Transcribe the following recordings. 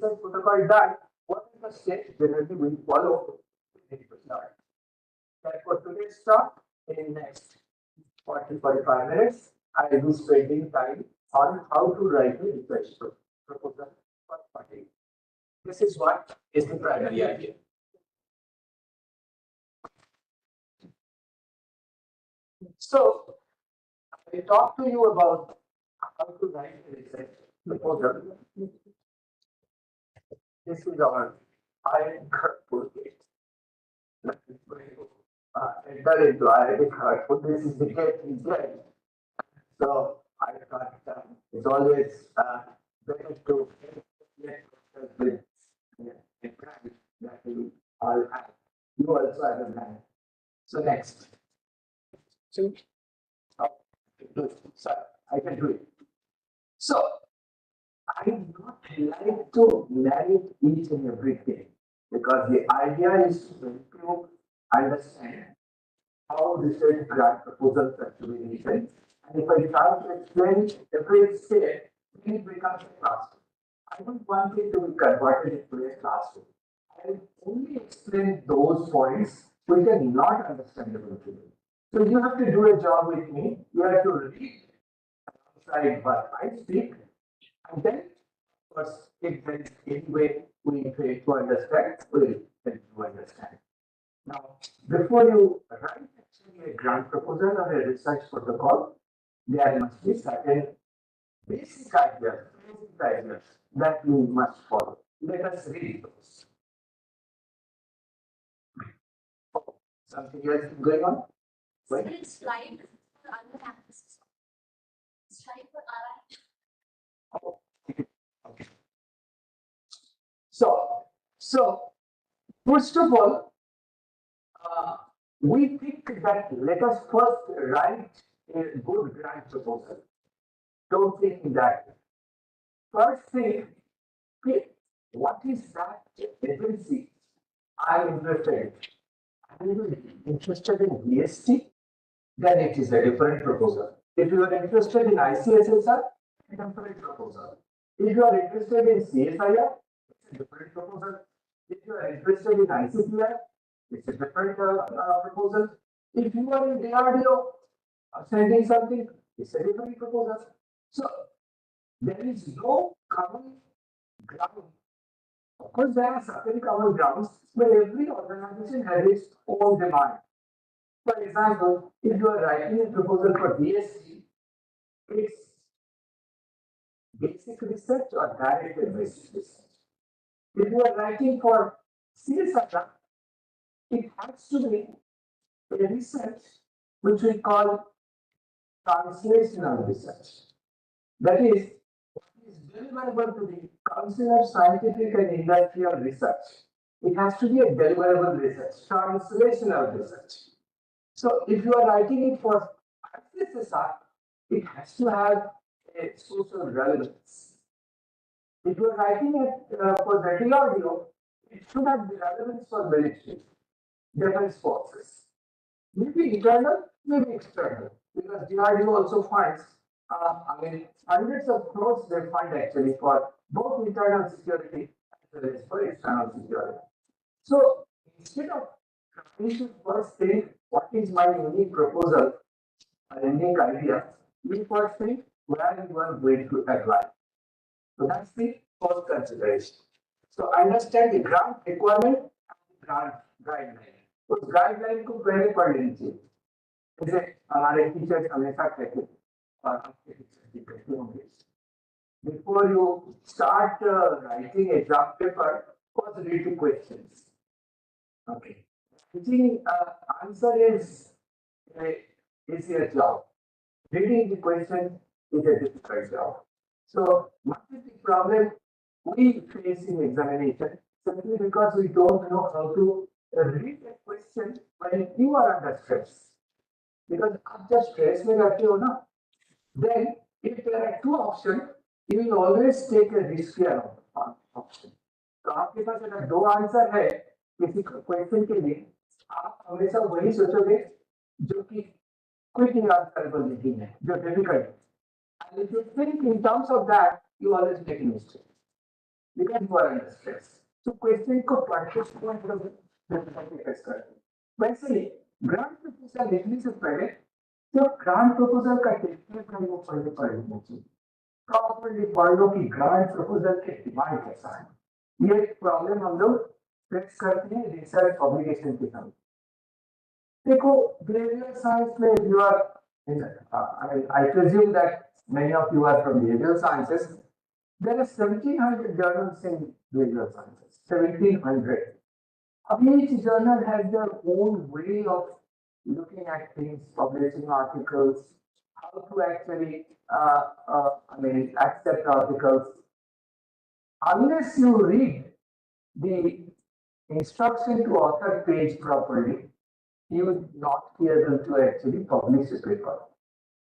research protocol done, what is the step generally we follow to start? That for today's talk, in next 40-45 minutes, I will be spending time on how to write a research proposal for party. This is what is the primary idea. So, I talk to you about how to write a research proposal. This is our iron Kharagpur case. Enter into iron Kharagpur. This is the gate we get. So I thought it's always better to get with a brand that we all have. You also have a brand. So next. So, so I can do it. So I do not like to narrate each and everything because the idea is to improve, understand how research grant proposals are to be written. And if I try to explain every step, it becomes a classroom. I don't want it to be converted into a classroom. I will only explain those points which are not understandable to you. So you have to do a job with me. You have to read alongside what I speak, and then, of course, if there is any way we try to understand, we'll try to understand. Now, before you write actually a grant proposal or a research protocol, there must be certain basic ideas that you must follow. Let us read those. Something else going on? Right? It's slide for other campuses. Slide for our. Okay. So first of all, we think that let us first write a good grant proposal. Don't think that. First think, okay, what is that agency I'm interested in? I'm interested in BST, then it is a different proposal. If you are interested in ICSSR, a different proposal. If you are interested in CSIR, it's a different proposal. If you are interested in ICPR, it's a different proposal. If you are in DRDO sending something, it's a different proposal. So there is no common ground. Of course, there are certain common grounds, but every organization has its own demand. For example, if you are writing a proposal for DSC, it's basic research or directed research. If you are writing for CSIR, it has to be a research which we call translational research. That is, what is deliverable to the Council of Scientific and Industrial Research. It has to be a deliverable research, translational research. So if you are writing it for ICSSR, it has to have a social relevance. If you are writing it for the DRDO, it should have the relevance for military, defense forces. Maybe internal, maybe external, because DRDO also funds, hundreds of crores they fund actually for both internal security as well as for external security. So instead of we should first think what is my unique proposal, a unique idea, we first think where you are going to apply. So that's the first consideration. So understand the grant requirement and the grant guideline. उस guideline को पहले पढ़ लीजिए जैसे हमारे teachers हमेशा कहते हैं और आपके टीचर्स भी कहते होंगे before you start writing a draft paper first read the questions. Okay, writing answer is a easier job, reading the question is a difficult job. So what is the problem we face in examination simply because we don't know how to read a question when you are under stress. Because after stress में रहते हो ना, then if there are two options, you will always take a riskier option. तो आपके पास अगर दो answer है किसी क्वेश्चन के लिए, आप हमेशा वही सोचोगे जो कि क्विकली आंसरेबल नहीं है, जो डिफिकल्ट है. And if you think in terms of that, you always make a mistake. because you are under stress. तो क्वेश्चन को पार्टिसिपेंट डिफिकल्टी फेस करते हैं. वैसे ही ग्रांट प्रपोजल लिखने से पहले जो ग्रांट प्रपोजल का टेक्निक है वो पहले पढ़ना चाहिए. प्रॉपर्ली पढ़ लो कि ग्रांट प्रपोजल के डिमांड कैसा है. ये प्रॉब्लम हम लोग फेस करते हैं रिसर्च पब्लिकेशन के समय. देखो behavioral science में you are I presume that many of you are from behavioral sciences. There are 1700 journals in behavioral sciences. 1700. Each journal has their own way of looking at things, publishing articles, how to actually, accept articles. Unless you read the instruction to author page properly, you will not be able to actually publish a paper.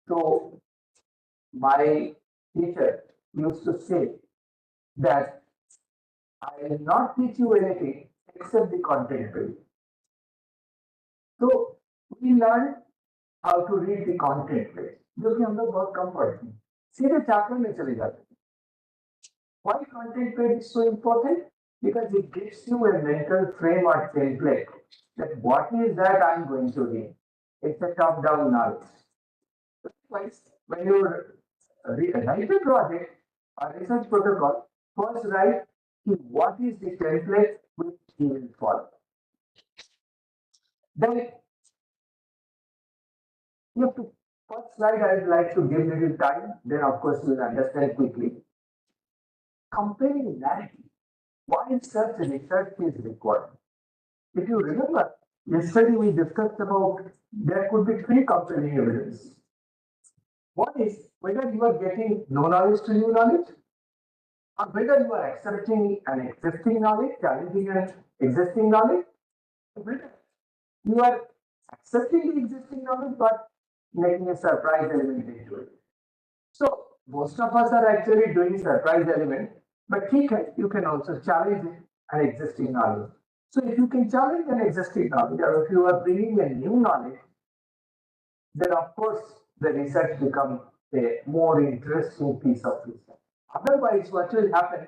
So, my teacher used to say that I will not teach you anything except the content page. So, we learn how to read the content page, जो कि हम लोग बहुत कम पढ़ते हैं, सीधे chapter में चले जाते हैं. Why content page is so important? Because it gives you a mental frame or template that what is that I'm going to read. It's a top-down knowledge. Likewise, when you write a project or research protocol, first write what is the template which you will follow. Then you have to, first slide I would like to give little time, then of course you will understand quickly. Comparing narrative. Why such research is required? If you remember, yesterday we discussed about there could be three compelling evidence. One is whether you are getting no knowledge to new knowledge, or whether you are accepting an existing knowledge, challenging an existing knowledge, whether you are accepting the existing knowledge but making a surprise element into it. So most of us are actually doing surprise element, but you can also challenge an existing knowledge. So if you can challenge an existing knowledge, or if you are bringing a new knowledge, then of course the research becomes a more interesting piece of research. Otherwise, what will happen?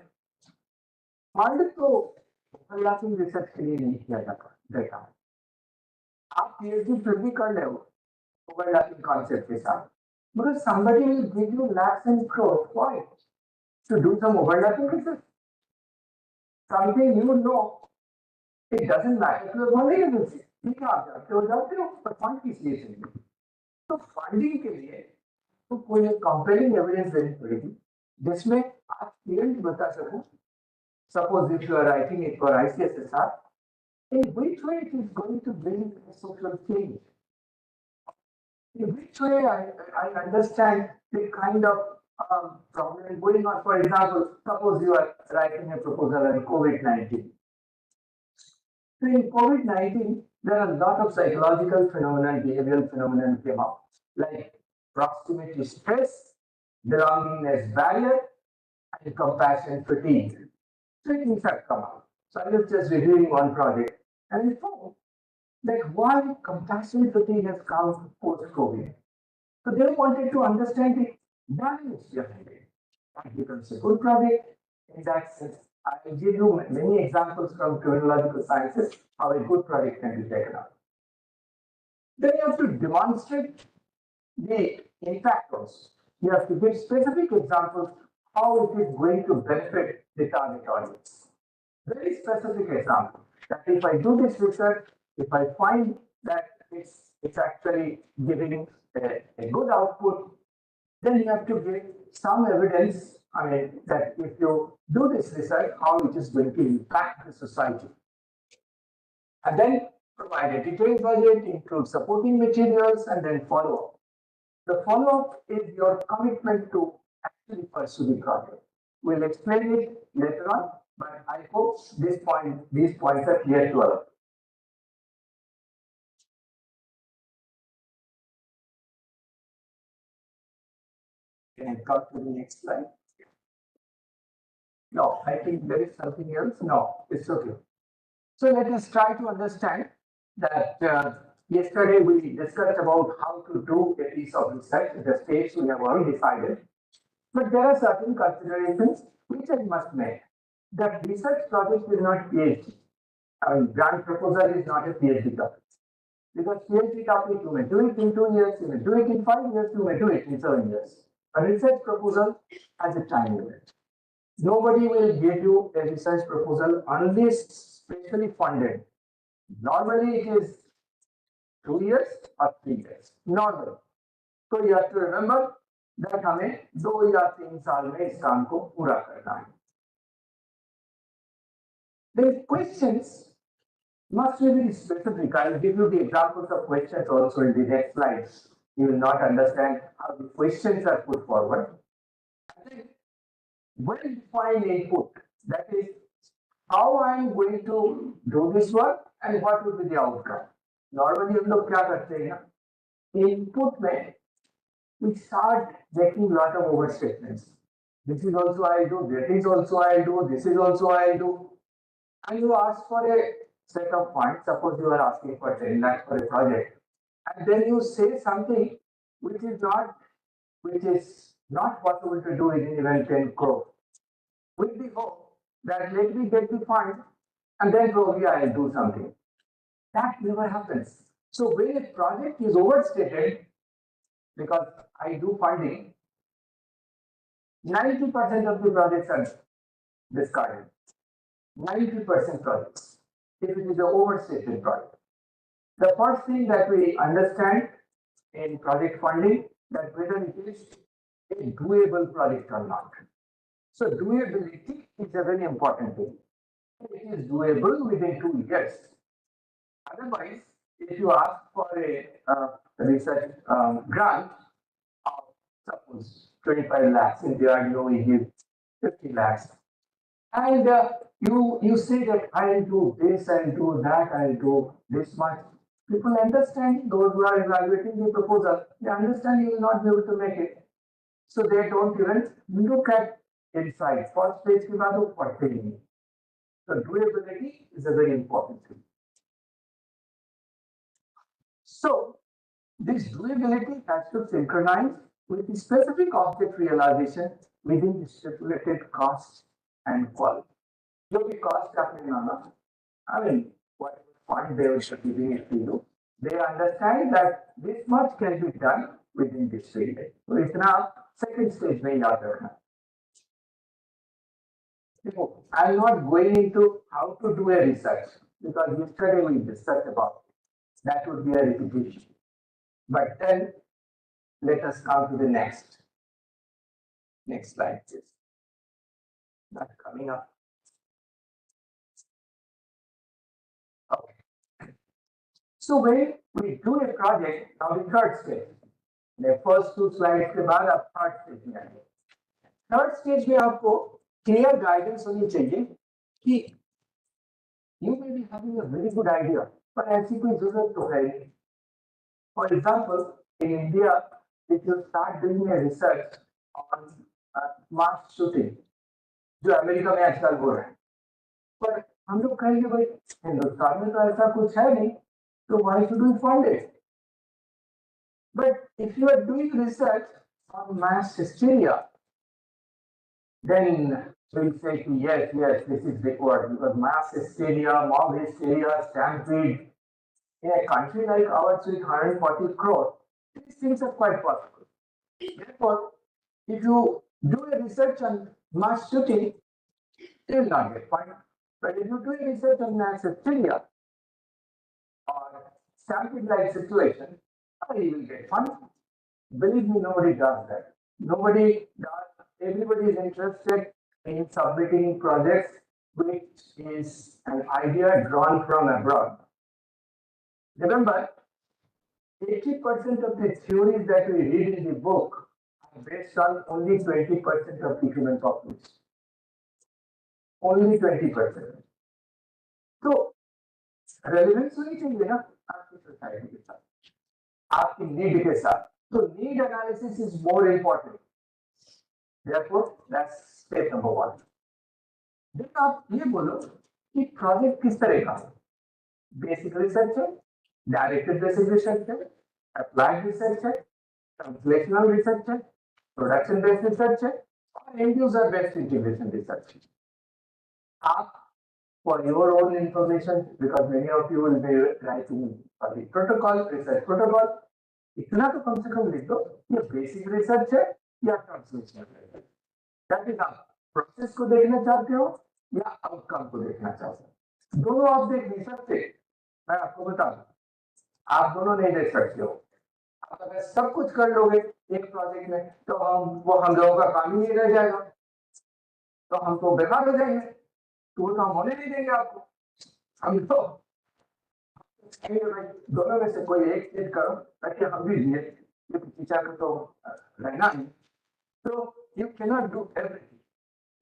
Fund तो overlapping research के लिए नहीं किया जाता. आप PhD फिर भी कर ले overlapping concept के साथ, because somebody will give you lakhs and crores. Why? To do some overlapping research. Something you know, it doesn't matter to the money agency. ठीक है आप जाते हो पर फंड किस लिए चाहिए? तो फंडिंग के लिए तो कोई कंपेयरिंग एविडेंस देनी पड़ेगी जिसमें आप क्लियरली बता सको. Suppose if you are writing it for ICSSR, in which way it is going to bring social change? In which way I understand the kind of problem going on. For example, suppose you are writing a proposal on COVID-19. So in COVID-19, there are a lot of psychological phenomena, behavioral phenomena came up, like proximity stress, belongingness barrier, and compassion fatigue. So things have come up. So I was just reviewing one project and I found that why compassion fatigue has come post-COVID. So they wanted to understand the balance behind it. It becomes a good project. In that sense, I will give you many examples from criminological sciences how a good project can be taken up. Then you have to demonstrate the impact also. You have to give specific examples how it is going to benefit the target audience. Very specific example that if I do this research, if I find that it's actually giving a good output, then you have to give some evidence, that if you do this research, how it is going to impact the society. And then provide a detailed budget, include supporting materials, and then follow up. The follow-up is your commitment to actually pursue the project. We'll explain it later on, but I hope these points are clear to all. Can I go to the next slide? No, I think there is something else. No, it's okay. So let us try to understand that yesterday we discussed about how to do a piece of research. The steps we have already decided. But there are certain considerations which I must make. The research project is not PhD. I mean, grant proposal is not a PhD topic. Because PhD topic, you may do it in 2 years, you may do it in 5 years, you may do it in 7 years. A research proposal has a time limit. Nobody will give you a research proposal unless specially funded. Normally it is 2 years or 3 years. Normally. So you have to remember that हमें 2 या 3 साल में इस काम को पूरा करना है. The questions must be very specific. I will give you the examples of questions also in the next slides. You will not understand how the questions are put forward. And then well-defined input, that is how I am going to do this work and what will be the outcome. Normally हम लोग क्या करते हैं ना, input में we start making lot of overstatements. This is also I'll do, that is also I'll do, this is also I'll do. And you ask for a set of funds, suppose you are asking for 10 lakhs for a project, and then you say something which is not possible to do within even 10 crore. With the hope that let me get the fund and then probably I'll do something. That never happens. So when a project is overstated, because I do funding, 90% of the projects are discarded. 90% projects, if it is an overstated project. The first thing that we understand in project funding, that whether it is a doable project or not. So doability is a very important thing. It is doable within 2 years. Otherwise, if you ask for a research grant of suppose 25 lakhs, in the RDO we give 50 lakhs, and you say that I'll do this, I'll do that, I'll do this much. People understand, those who are evaluating the proposal, they understand you will not be able to make it. So they don't even look at inside. First page के बाद वो पढ़ते ही नहीं. So doability is a very important thing. So this doability has to synchronize with the specific object realization within the stipulated cost and quality. जो भी cost आपने माना, I mean, what fund they should be giving it to you, they understand that this much can be done within this period. So इतना second stage में याद रखना. I'm not going into how to do a research because yesterday we discussed about it. That would be a repetition. But then let us come to the next slide, please. That's coming up. Okay. So when we do a project, now the third stage. The first 2 slides के बाद आप third stage में आएंगे. Third stage में आपको clear guidance होनी चाहिए कि you may be having a very good idea, but ऐसी कोई जरूरत तो है नहीं. For example, in India, if you start doing a research on mass shooting, जो अमेरिका में आजकल हो रहा है, पर हम लोग कहेंगे भाई हिंदुस्तान में तो ऐसा कुछ है नहीं, तो why should we fund it? But if you are doing research on mass hysteria, then we'll say yes, this is required because mass hysteria, mob hysteria, stampede, in a country like ours with 140 crore, these things are quite possible. Therefore, if you do a research on mass shooting, you will not get funded. But if you do a research on mass hysteria or stampede-like situation, you will get funded. Believe me, nobody does that. Nobody does. Everybody is interested in submitting projects which is an idea drawn from abroad. Remember, 80% of the theories that we read in the book are based on only 20% of the human population. Only 20%. So, relevance होनी चाहिए ना आपकी society के साथ, आपकी need के साथ. So, need analysis is more important. Therefore, that's step number 1. Then आप ये बोलो कि project किस तरह का है? Basic research है, directed basic research है, applied research है, translational research है, production based research है, और end user based integration research है. आप, for your own information, because many of you will be writing for the protocol, research protocol, इतना तो कम से कम लिख दो, ये बेसिक रिसर्च है या ट्रांसलेशनल है, दैट इज आप प्रोसेस को देखना चाहते हो या आउटकम को देखना चाहते हो, दोनों आप देख नहीं सकते। मैं आपको बता दूं, आप दोनों नहीं देख सकते हो। आप अगर सब कुछ कर लोगे एक प्रोजेक्ट में तो हम लोगों का काम ही नहीं रह जाएगा, तो हम तो बेकार हो जाएंगे, तो वो तो हम होने नहीं देंगे आपको। हम तो दोनों में से कोई एक चीज करो ताकि हम भी जिए, क्योंकि टीचर को तो रहना ही। तो you cannot do everything,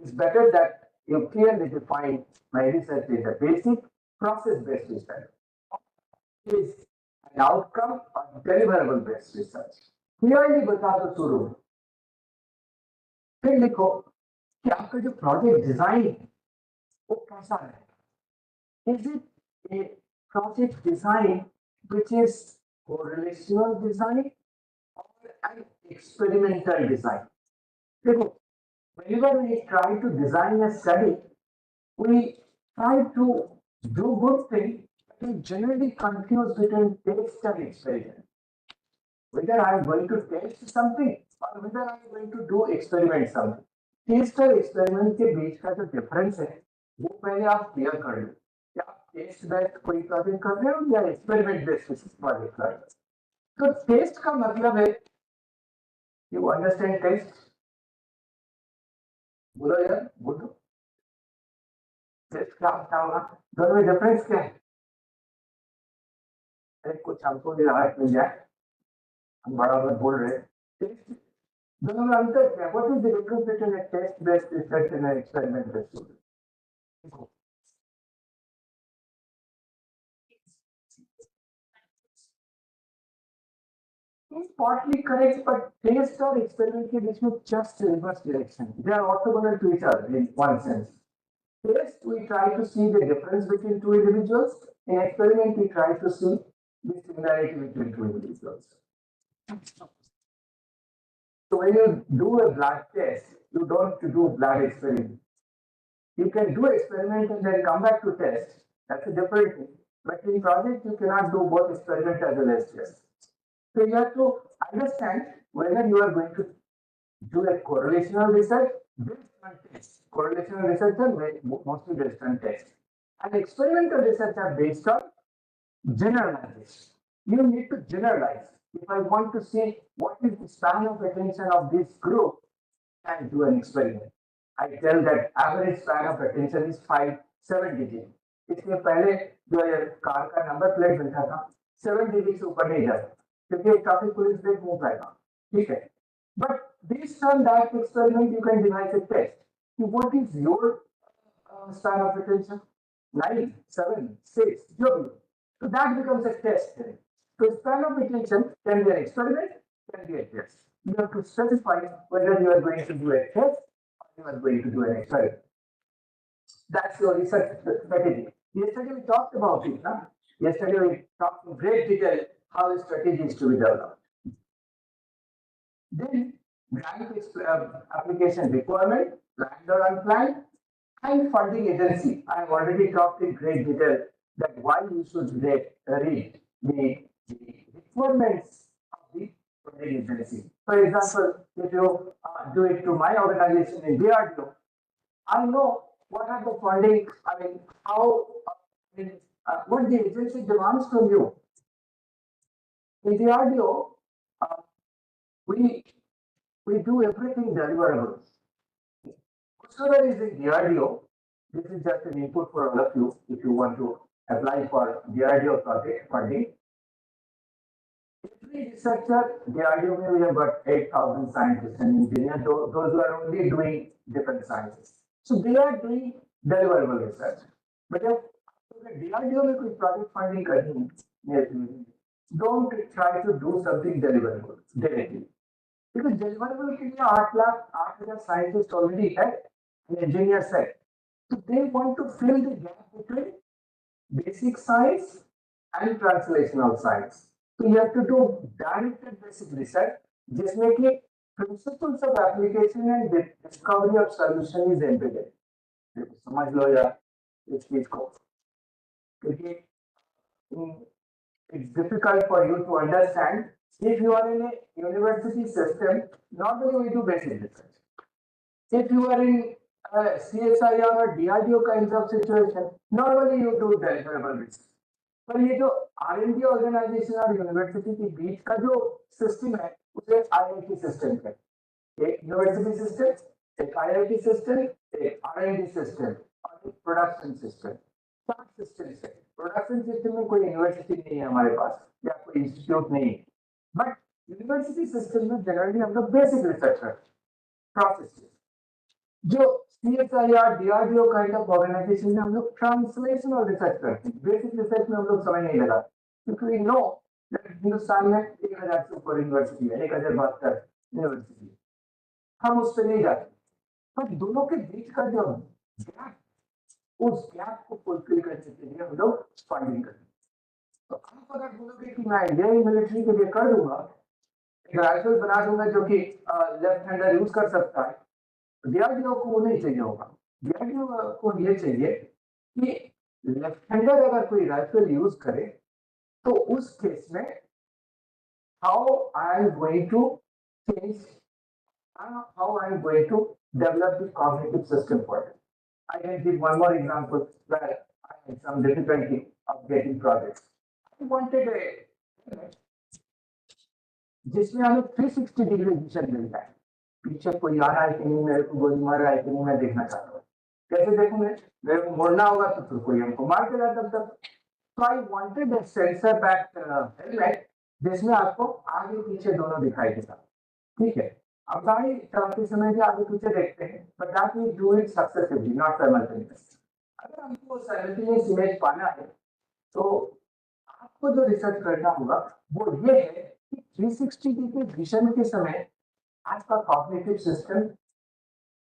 it's better that you clearly define my research is a basic process-based research, is an outcome or deliverable-based research. Clearly बता दो शुरू में, फिर लिखो कि आपका जो प्रोजेक्ट डिजाइन है वो कैसा है। Is it a project design which is correlational design or an experimental design? देखो, whenever we try to design a study, we try to do good thing, but we generally confuse between test and experiment. Whether I am going to test something or whether I am going to do experiment something. Test और experiment के बीच का जो difference है वो पहले आप clear कर लो, क्या आप टेस्ट बेस्ड कोई प्रोजेक्ट कर रहे हो या एक्सपेरिमेंट बेस्ड प्रोजेक्ट कर रहे हो। तो टेस्ट का मतलब है, यू अंडरस्टैंड टेस्ट, बोलो यार बोलो, टेस्ट क्या होता होगा, दोनों में डिफरेंस क्या है। अरे कुछ हमको भी राहत मिल जाए, हम बराबर बोल रहे हैं। टेस्ट दोनों में अंतर क्या है, what is the difference between a test based research and experiment based research. is partly correct, but taste or experiment के बीच में just reverse direction. They are orthogonal to each other in one sense. Taste, we try to see the difference between two individuals. In experiment, we try to see the similarity between two individuals. So when you do a blood test, you don't do blood experiment. You can do experiment and then come back to test. That's a different thing. But in project, you cannot do both experiment as well as test. So you have to understand whether you are going to do a correlational research based on test. Correlational research are mostly based on test. And experimental research are based on generalization. You need to generalize. If I want to see what is the span of attention of this group, and do an experiment. I tell that average span of attention is 7 digits. इसलिए पहले जो ये car का number plate मिलता था 7 digit से ऊपर नहीं जाता, क्योंकि ट्रैफिक पुलिस देख नहीं पाएगा, ठीक है। But based on that experiment you can devise a test कि what is your span of attention, 9, 7, 6, जो भी, so that becomes a test. So span of attention can be an experiment, can be a test. You have to specify whether you are going to do a test or you are going to do an experiment. That's your research strategy. Yesterday we talked about it. Huh? Yesterday we talked in great detail how a strategy is to be developed. Then grant application requirement, planned or unplanned, and funding agency. I have already talked in great detail that why you should read the requirements of the funding agency. For example, if you do it to my organization in DRDO, I know what are the funding, I mean, how, what the agency demands from you. In DRDO, we do everything deliverable. Whosoever is in DRDO, this is just an input for all of you if you want to apply for DRDO project funding. Every researcher, DRDO we have got 8,000 scientists and engineers, those who are only doing different sciences. So they are doing deliverable research. But if DRDO में कोई project funding करनी है, don't try to do something deliverable directly. Because deliverable के लिए 8,00,000 scientists already have an engineer set. So they want to fill the gap between basic science and translational science. So you have to do directed basic research, जिसमें कि principles of application and discovery of solution is embedded. समझ लो यार इस चीज को, क्योंकि it's difficult for you to understand if you are in a university system. Normally we do basic research. If you are in CSIR or DRDO kinds of situation, normally you do deliverable research. पर ये जो R&D organisation और university के बीच का जो system है उसे IIT सिस्टम है। एक यूनिवर्सिटी सिस्टम, एक IIT सिस्टम, एक R&D सिस्टम और एक प्रोडक्शन सिस्टम। 7 सिस्टम है। प्रोडक्शन सिस्टम में कोई यूनिवर्सिटी नहीं है हमारे पास या कोई इंस्टीट्यूट नहीं है, बट यूनिवर्सिटी सिस्टम में जनरली हम लोग बेसिक रिसर्च करते हैं, प्रोसेस जो CSIR DRDO kind of organisation में हम लोग ट्रांसलेशनल रिसर्च करते हैं। बेसिक रिसर्च में हम लोग समय नहीं लगा, क्योंकि वी नो हिंदुस्तान में 1000 से ऊपर यूनिवर्सिटी है, 1072 यूनिवर्सिटी, हम उस पर नहीं जाते। पर दोनों के बीच का जो गैप, उस गैप को फुलफिल करने के लिए हम लोग फंडिंग करते हैं। तो आप अगर बोलोगे कि मैं इंडियन मिलिट्री के लिए कर दूंगा, एक राइफल बना दूंगा जो कि लेफ्ट हैंडर यूज कर सकता है, DRDO को वो नहीं चाहिए होगा। DRDO को ये चाहिए कि लेफ्ट हैंडर अगर कोई राइफल यूज करे तो उस केस में how I am going to change, how I am going to develop the cognitive system for it. I can give one more example where I had some difficulty of getting projects. I wanted a जिसमें हमें 360 degree vision मिल जाए, पीछे कोई आ रहा है कि नहीं, मेरे को गोली मार रहा है कि नहीं, मैं देखना चाहता हूँ। कैसे देखूंगे? मेरे को मोड़ना होगा तो फिर कोई हमको मार के लाता तब। तो I wanted a sensor back helmet जिसमें आपको आगे पीछे दोनों दिखाई देता। ठीक है, अब गाड़ी चलाते समय भी आगे पीछे देखते हैं, but that we do it successively, not simultaneous. अगर हमको साइमल्टेनियस इमेज पाना है तो आपको जो रिसर्च करना होगा वो ये है कि 360 डिग्री विजन के समय आपका कॉग्निटिव सिस्टम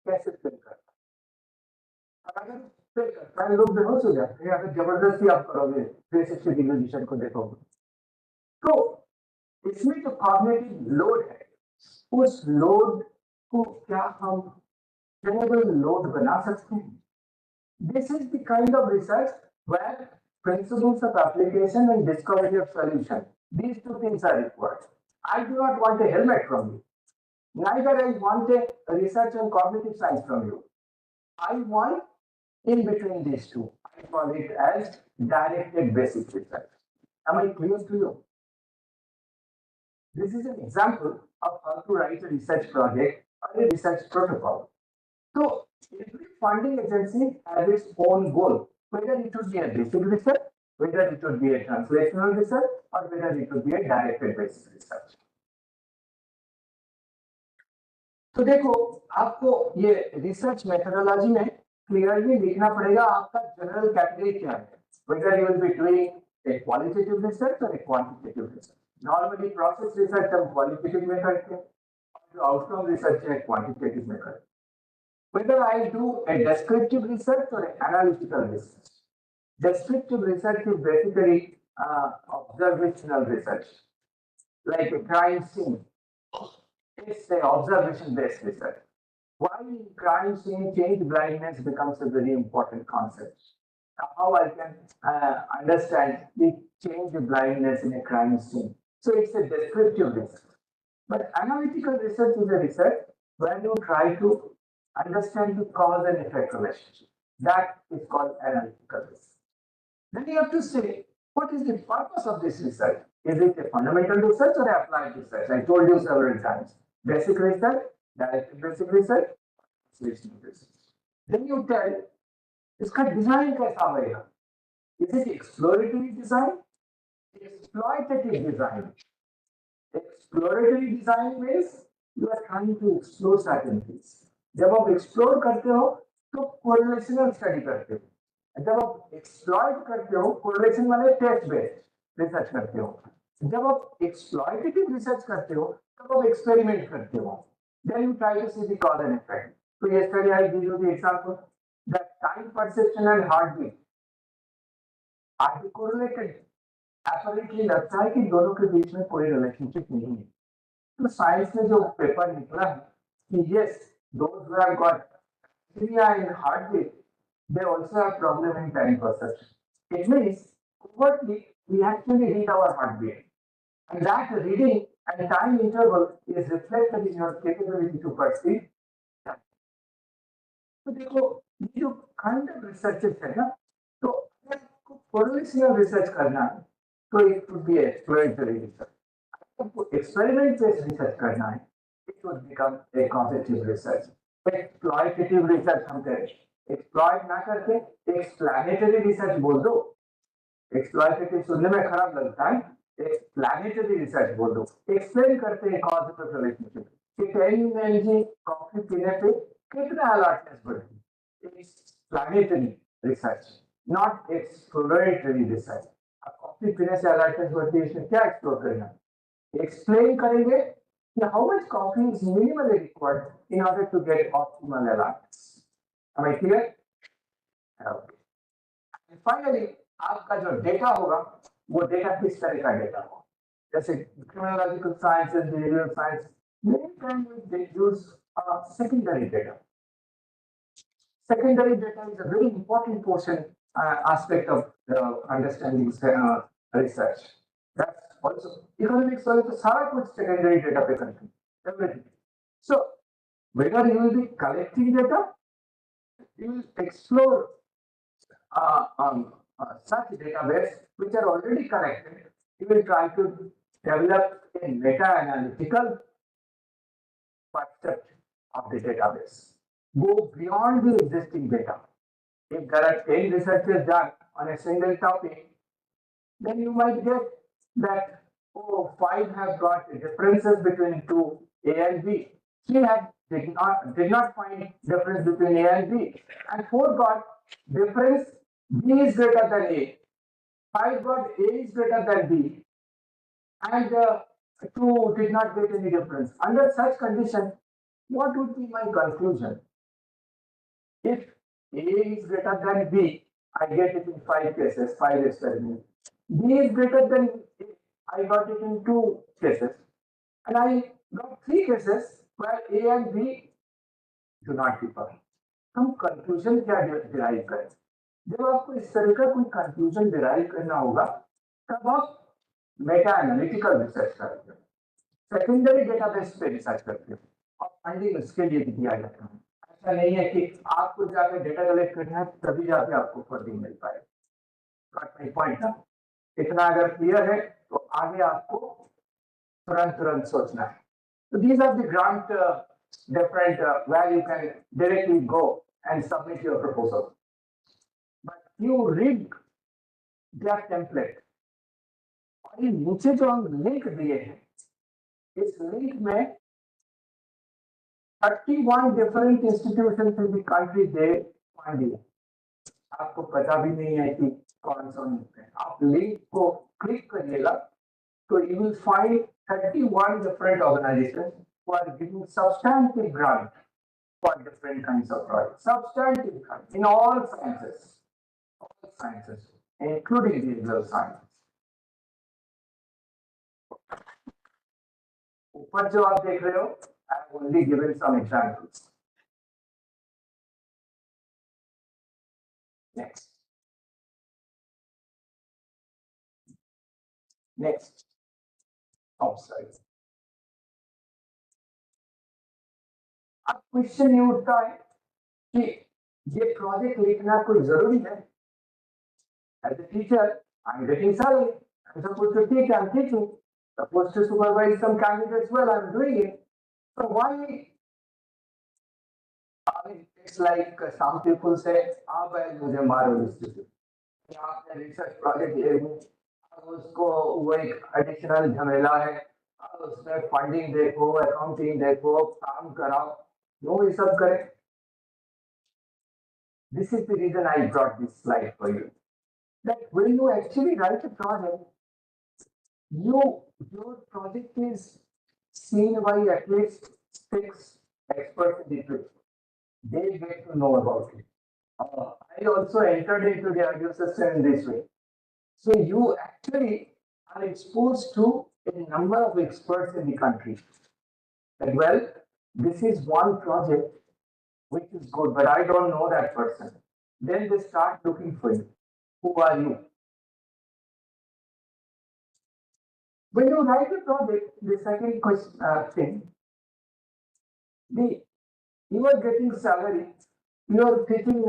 कैसे फिल करता है। अगर फिल करता है, लोग बेहोश हो जाते हैं, अगर जबरदस्ती आप करोगे 360 डिग्री विजन को देखोगे तो इसमें जो कॉग्निटिव लोड है, उस लोड को क्या हम ट्रेनेबल लोड बना सकते हैं? This is the kind of research where principles of application and discovery of solution, these two things are required. I do not want a helmet from you, neither I want a research and cognitive science from you. I want in between these two. I call it as directed basic research. Am I clear to you? This is an example of how to write a research project or a research protocol. So every funding agency has its own goal, whether it would be a basic research, whether it would be a translational research, or whether it would be a directed basic research. तो देखो, आपको ये research methodology में clearly लिखना पड़ेगा आपका general category क्या है, whether you will be doing a qualitative research or a quantitative research. Normally process research हम qualitative में करते हैं, और outcome research है quantitative में करते हैं. Whether I do a descriptive research or an analytical research. Descriptive research is basically observational research, like a crime scene. It's an observation-based research. Why crime scene change blindness becomes a very important concept. How I can understand the change of blindness in a crime scene. So it's a descriptive research. But analytical research is a research where you try to understand the cause and effect relationship. That is called analytical research. Then you have to say, what is the purpose of this research? Is it a fundamental research or applied research? I told you several times. Basic research, directed basic research, translational research. Then you tell, इसका design कैसा होगा? Is it exploratory design? Exploitative design. Exploratory design means you are trying to explore certain things. जब आप explore करते हो तो correlational study करते हो। जब आप exploit करते हो, correlation वाले test based research करते हो। जब आप exploitative research करते हो, तब आप experiment करते हो। Then you try to see the cause and effect. So yesterday I gave you the example that time perception and heartbeat are correlated. Apparently लगता है कि दोनों के बीच में कोई relationship नहीं है। तो साइंस में जो पेपर निकला है कि yes, those who have got arrhythmia in heartbeat they also have problem in time perception. It means overtly we actually read our heartbeat. And that reading and time interval is reflected in your capability to perceive time. तो देखो ये जो kind of researches है ना, तो अगर आपको correlational research करना है तो it would be exploratory research. आपको एक्सपेरिमेंट बेस्ड रिसर्च करना है, it would become a competitive research. Exploitative research हम करें, एक्सप्लॉइट ना करके एक्सप्लैनेटरी रिसर्च बोल दो. एक्सप्लॉइटेटिव सुनने में खराब लगता है, एक्सप्लैनेटरी रिसर्च बोल दो. एक्सप्लेन करते हैं कॉज रिलेशनशिप कि 10 mg कॉफी पीने पे कितना अलर्टनेस बढ़ती है. एक्सप्लैनेटरी रिसर्च, नॉट एक्सप्लोरेटरी रिसर्च. अब कॉफी पीने से अलर्टनेस बढ़ती है, इसमें क्या एक्सप्लोर करना है? एक्सप्लेन करेंगे कि how much coffee is minimally required in order to get optimal alertness. Am I clear? Okay. Finally आपका जो डेटा होगा वो डेटा किस तरह का डेटा होगा. जैसे criminological sciences, behavioural science, many times they use secondary data. Secondary data is a very important portion aspect of understanding research. That's also economics वाले तो सारा कुछ secondary data पे करते हैं, everything. So whether you will be collecting data, you will explore such database which are already collected. You will try to develop a meta-analytical concept of the database. Go beyond the existing data. If there are 10 researches done on a single topic, then you might get that, oh, 5 have got differences between two, A and B. 3 did not find difference between A and B. And 4 got difference, B is greater than A. 5 got A is greater than B. And 2 did not get any difference. Under such condition, what would be my conclusion? If A is greater than B, I get it in 5 cases, 5 experiments. B is greater than A, I got it in 2 cases. And I got 3 cases where A and B do not differ. हम conclusion क्या derive करें? जब आपको इस तरह का कोई conclusion derive करना होगा तब आप मेटा एनालिटिकल रिसर्च करते हो, सेकेंडरी डेटाबेस पे रिसर्च करते हो और फंडिंग उसके लिए दिया जाता है. ऐसा नहीं है कि आपको जाकर डेटा कलेक्ट करना है तभी जाके आपको फंडिंग मिल पाए. पॉइंट ना, इतना अगर क्लियर है तो आगे आपको तुरंत सोचना है. So these are the grant different where you can directly go and submit your proposal. But you read their template. और ये नीचे जो हम लिंक दिए हैं, इस लिंक में 31 different institutions in the country they find you. आपको पता भी नहीं है कि कौन सा लिंक है. आप लिंक को क्लिक करिएगा तो you will find 31 different organizations who are giving substantive grant for different kinds of projects. Substantive grant in all sciences, including behavioral science. ऊपर जो आप देख रहे हो, I have only given some examples. Next. Oh, sorry. अब question ये उठता है कि ये प्रोजेक्ट लिखना कोई जरूरी है? As a teacher, I'm getting salary. I'm supposed to teach. I'm teaching. Supposed to supervise some candidates. Well, I'm doing it. So why? I mean, it's like some people say, "Ah, well, मुझे मारो institute." आपने research project ले ली, अब उसको वो एक additional झमेला है, अब उसमें फंडिंग देखो, अकाउंटिंग देखो, काम कराओ, वो ये सब करें. This is the reason I brought this slide for you. That when you actually write a project, your project is seen by at least 6 experts in the field. They get to know about it. I also entered into the audio system in this way. So you actually are exposed to a number of experts in the country. That well, this is one project which is good, but I don't know that person. then they start looking for you. Who are you? When you write a project, the second question thing, the you are getting salary, you are taking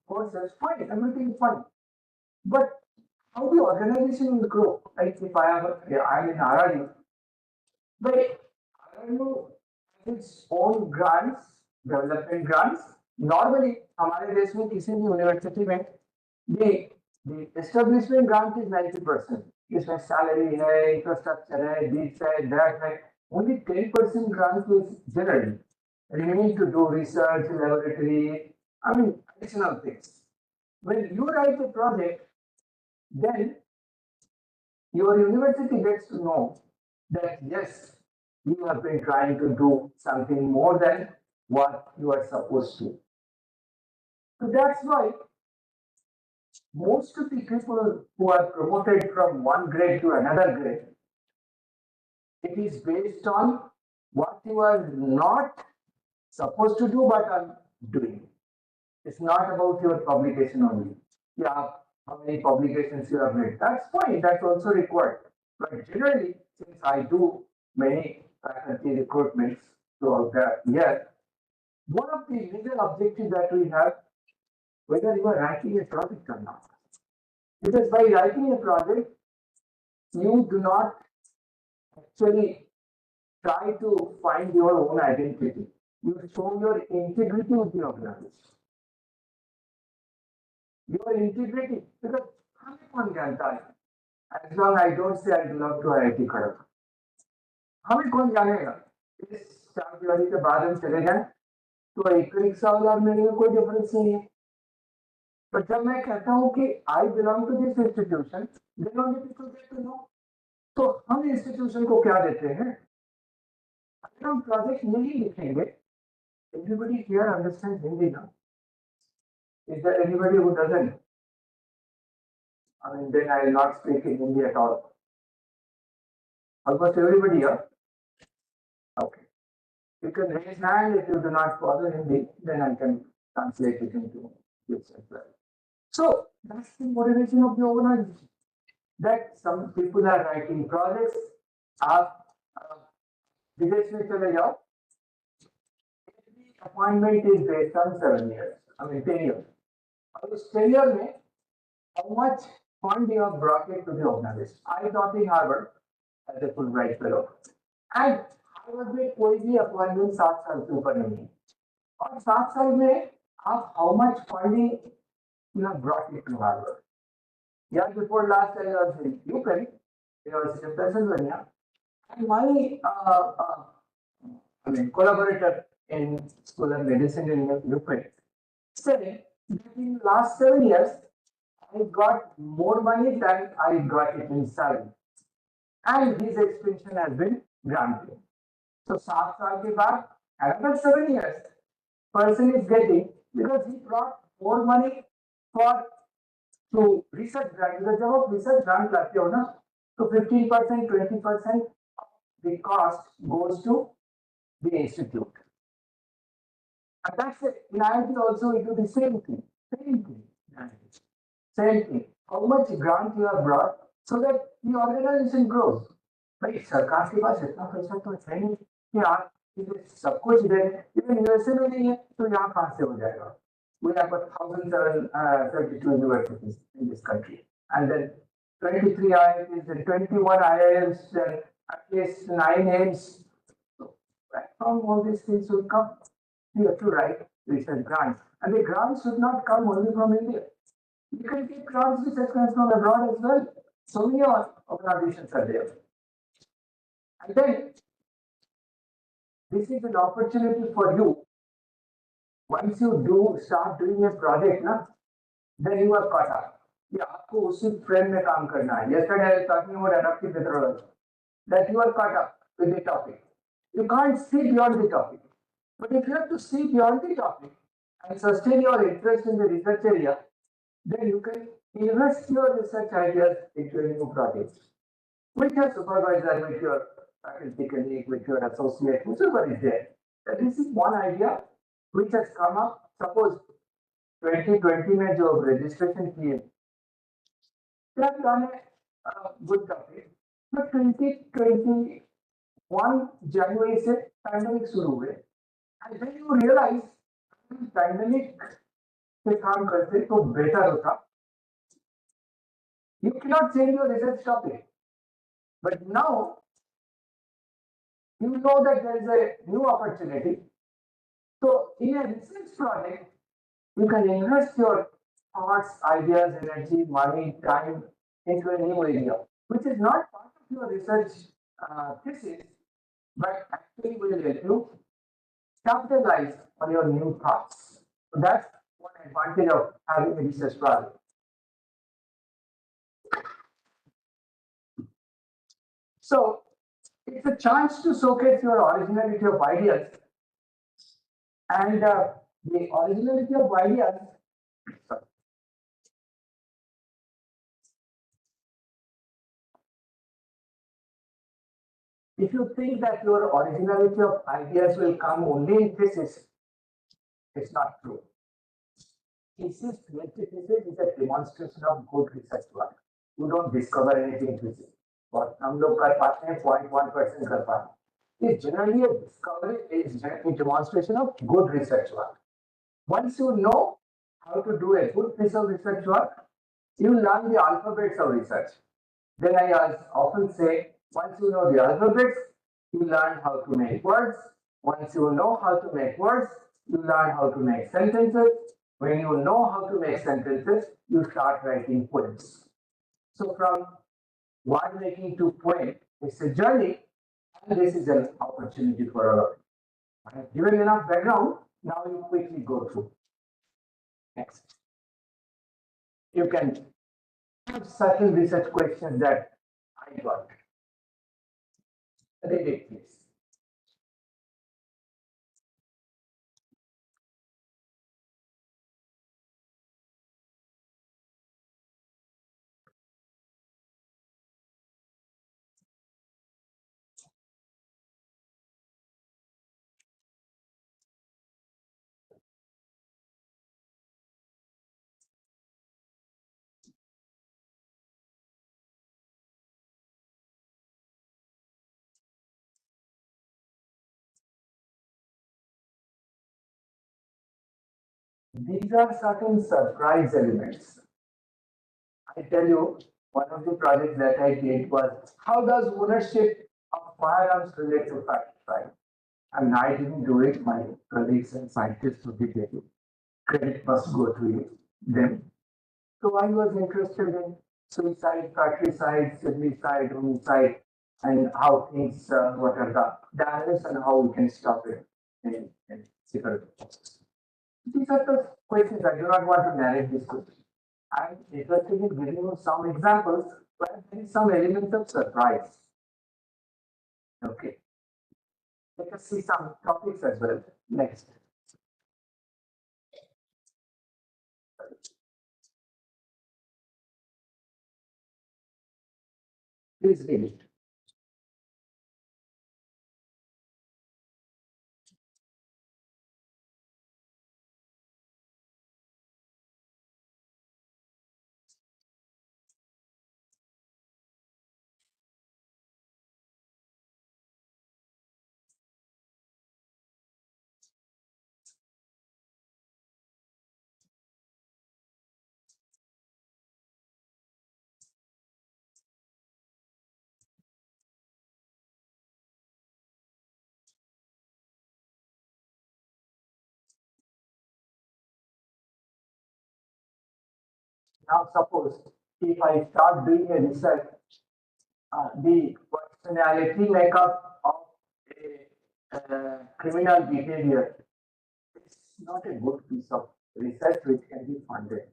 courses, fine, everything fine. But how the organization will grow? Like if I'm in RRU, but RRU has its own grants, development grants. Normally, हमारे देश में किसी भी university में the establishment grant is 90%. इसमें salary है, infrastructure है, this है, that है. Only 10% grant is generally remaining to do research, laboratory, I mean additional things. When you write a project, then your university gets to know that yes, you have been trying to do something more than what you are supposed to. So that's why most of the people who are promoted from one grade to another grade, it is based on what you are not supposed to do but are doing. It's not about your publication only. Yeah, how many publications you have made. That's fine, that's also required. But generally, since I do many faculty recruitments throughout the year, one of the major objectives that we have, whether you are writing a project or not. Because by writing a project, you do not actually try to find your own identity. You show your integrity with the organization. Your integrity, because हमें कौन जानता है? As long I don't say I belong to IIT Kharagpur, हमें कौन जानेगा? इस 4 जनवरी के बाद हम चले जाएं, तो एक रिक्शा वाला और मेरे में कोई डिफरेंस नहीं है. पर जब मैं कहता हूँ कि I belong to this institution, then only people get to know. तो हम इंस्टीट्यूशन को क्या देते हैं? अगर हम प्रोजेक्ट नहीं लिखेंगे, everybody here understands Hindi now. Is there anybody who doesn't? I mean, then I will not speak in Hindi at all. Almost everybody here. Okay. You can raise hand if you do not follow Hindi, then I can translate it into this as well. So that's the motivation of the organization. That some people are writing projects. आप विदेश में चले जाओ. Every appointment is based on 7 years. I mean 10 years. और उस 10 year में how much fund you have brought it to the organization. I taught in Harvard as a Fulbright fellow, and Harvard में कोई भी appointment 7 साल से ऊपर नहीं है. और 7 साल में आप how much funding you have brought it to Harvard. Yeah, before last I was in UPenn, University of Pennsylvania, and my collaborator in School of Medicine in UPenn said that in the last 7 years, I got more money than I got it in salary. And his extension has been granted. So 7 साल के बाद, another 7 years, person is getting, because he brought more money for to research grant. Because जब आप research grant लाते हो ना, तो 15%, 20% the cost goes to the institute. And that's it. In IIT also we do the same thing. Same thing. Same thing. How much grant you have brought so that the organization grows. भाई सरकार के पास इतना पैसा तो है नहीं कि आप सब कुछ दे. इवन यूएसए में नहीं है तो यहाँ कहाँ से हो जाएगा? We have got 1,032 universities in this country, and then 23 IITs and 21 IIMs and at least 9 AIMS. So from all these things will come. You have to write research grants, and the grants should not come only from India. You can get grants, research grants from abroad as well. So many organizations are there. And then this is an opportunity for you. Once you start doing a project, then you are caught up. Yeah, आपको उसी frame में काम करना है. Yesterday I was talking about adaptive methodology. That you are caught up with the topic. You can't see beyond the topic. But if you have to see beyond the topic and sustain your interest in the research area, then you can invest your research ideas into a new project. With your supervisor, with your faculty colleague, with your associate, whoever is there. This is one idea which has come up. Suppose 2020 में जो registration किए they have done a good topic. But 2021 January से pandemic शुरू हुए and then you realize pandemic पे काम करते तो बेटर होता. You cannot change your research topic, but now you know that there is a new opportunity. So in a research project, you can invest your thoughts, ideas, energy, money, time into a new area, which is not part of your research thesis, but actually will help you capitalize on your new thoughts. So that's one advantage of having a research project. So it's a chance to showcase your originality of ideas, and the originality of ideas. Sorry. If you think that your originality of ideas will come only in thesis, it's not true. Thesis, thesis is a demonstration of good research work. You don't discover anything thesis. But हम लोग कर पाते हैं 0.1% कर पाते हैं. It's generally a discovery, is a demonstration of good research work. Once you know how to do a good piece of research work, you learn the alphabets of research. Then I often say, once you know the alphabets, you learn how to make words. Once you know how to make words, you learn how to make sentences. When you know how to make sentences, you start writing poems. So from word making to poem, it's a journey, and this is an opportunity for all of you. I have given enough background, now you quickly go through. Next. You can have certain research questions that I got. Read it, please. These are certain surprise elements. I tell you, one of the projects that I did was how does ownership of firearms relate to fact crime? And I didn't do it, my colleagues and scientists who did it. Credit must go to you, them. So I was interested in suicide, patricide, suicide, homicide, and how things, what are the damages and how we can stop it in security process. These are the questions. I do not want to narrate this question. I'm interested in giving you some examples where there is some element of surprise. Okay. Let us see some topics as well. Next. Please read it. Now, suppose if I start doing a research, the personality makeup of a criminal behavior is not a good piece of research which can be funded.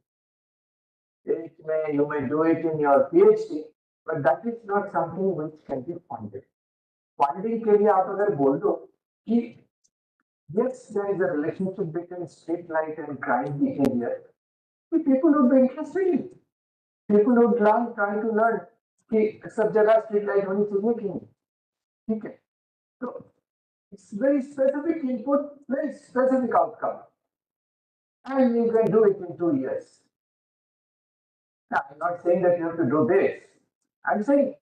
You may do it in your PhD, but that is not something which can be funded. Funding के लिए आप अगर बोल दो कि yes, there is a relationship between street light and crime behavior, people would be interested in it. People would try to learn कि सब जगह street light होनी चाहिए कि नहीं. ठीक है. So it's very specific input, very specific outcome. and you can do it in 2 years. Now, I'm not saying that you have to do this. I'm saying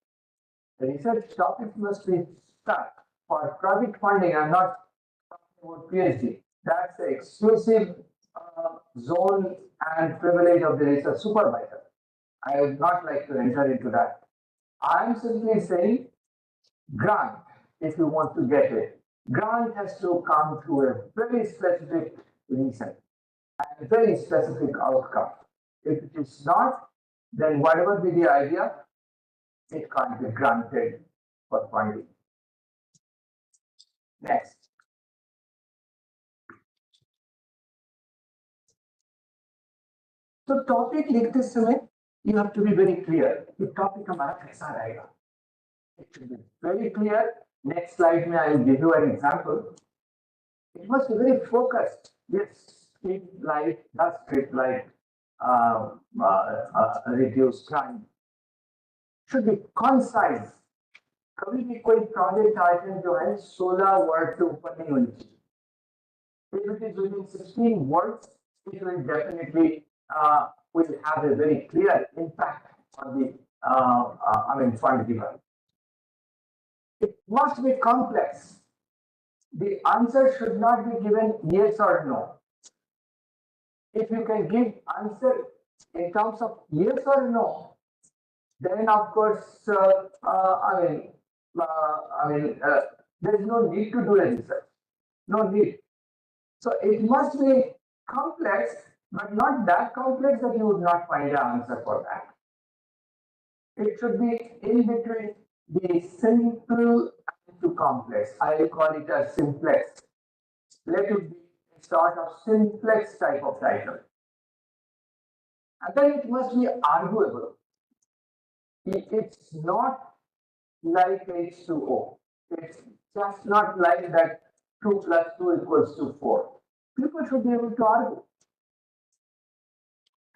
the research topic must be stuck. For project funding, I'm not talking about PhD. That's the exclusive zone and privilege of the research supervisor. I would not like to enter into that. I'm simply saying grant, if you want to get it. Grant has to come through a very specific reason and a very specific outcome. If it is not, then whatever be the idea, it can't be granted for funding. Next. तो topic लिखते समय you have to be very clear कि topic हमारा कैसा रहेगा. It should be very clear. Next slide में I will give you an example. It must be very focused. Yes, street light, does street light reduce crime. Should be concise. कभी भी कोई project item जो है 16 word से ऊपर नहीं होनी चाहिए. If it is within 16 words, it will definitely will have a very clear impact on the fund giver. It must be complex. The answer should not be given yes or no. If you can give answer in terms of yes or no, then of course, there is no need to do a research. No need. So it must be complex, but not that complex that you would not find an answer for that. It should be in between the simple to complex. I will call it a simplex. Let it be a sort of simplex type of title. And then it must be arguable. It's not like H2O. It's just not like that 2 plus 2 equals to 4. People should be able to argue.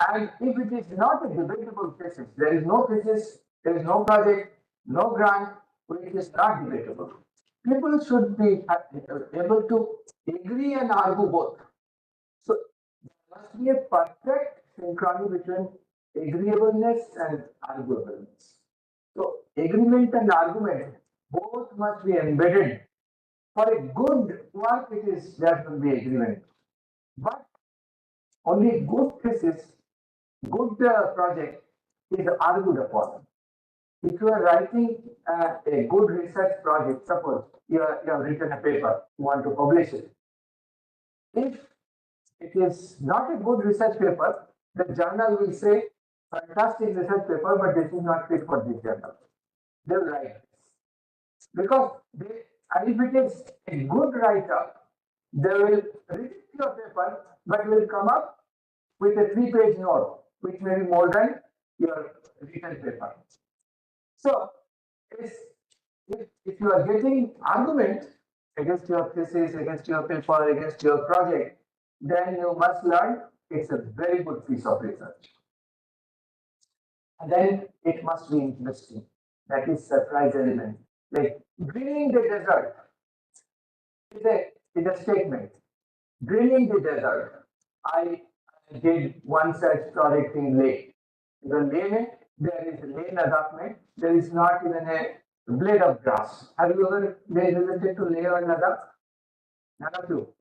And if it is not a debatable thesis, there is no thesis, there is no project, no grant, which is not debatable. People should be able to agree and argue both. So there must be a perfect synchrony between agreeableness and arguableness. So agreement and argument both must be embedded. For a good work, it is there will be agreement. But only good thesis, good project is argued upon. If you are writing a good research project, suppose you have written a paper, you want to publish it. If it is not a good research paper, the journal will say, fantastic research paper, but this is not fit for this journal. They will write this. Because and if it is a good writer, they will read your paper, but will come up with a 3-page note, which may be more than your written paper. So, if you are getting argument against your thesis, against your paper, against your project, then you must learn it's a very good piece of research. And then it must be interesting. That is surprise element. Like greening the desert is a statement. Greening the desert. I did one such project in Leh. The Leh, there is Leh Ladakh mein, there is not even a blade of grass. Have you ever visited to Leh or Ladakh? None of you.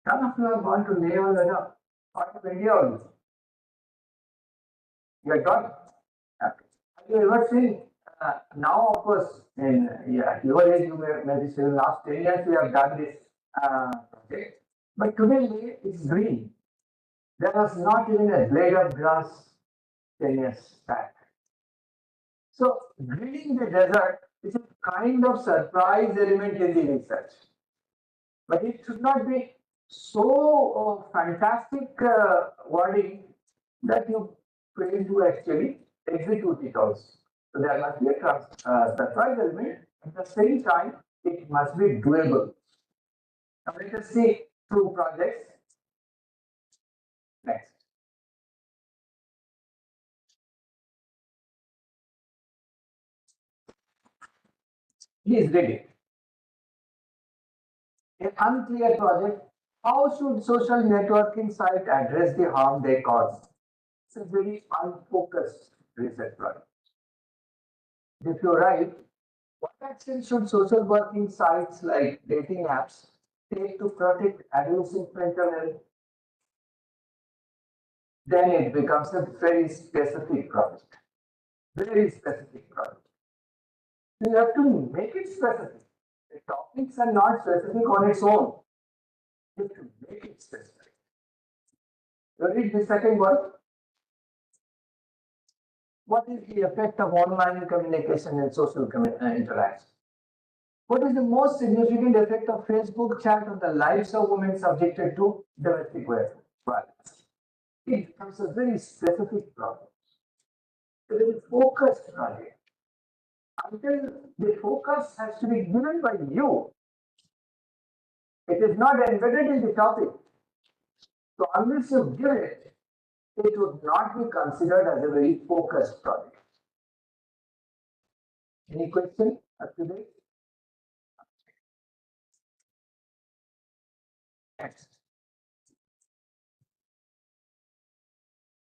None of you have gone to Leh or Ladakh. Part of India only. You are gone. Have you ever seen? Now, of course, in at your age, you may be saying last 10 years we have done this project. But today Leh is green. There was not even a blade of grass 10 years back. So, greening the desert is a kind of surprise element in the research. But it should not be so fantastic wording that you fail to actually execute it also. So, there must be a surprise element. At the same time, it must be doable. Now, let us see 2 projects. Next. Please read it. An unclear project How should social networking site address the harm they cause? It's a very unfocused research project. If you write, what action should social working sites like dating apps take to protect adolescent mental health? Then it becomes a very specific project. Very specific project. You have to make it specific. The topics are not specific on its own. You have to make it specific. You read the second one. What is the effect of online communication and social interaction? What is the most significant effect of Facebook chat on the lives of women subjected to domestic violence? It becomes a very specific problem, a very focused project. Until the focus has to be given by you, it is not embedded in the topic. So unless you give it, it would not be considered as a very focused project. Any question up to date? Next.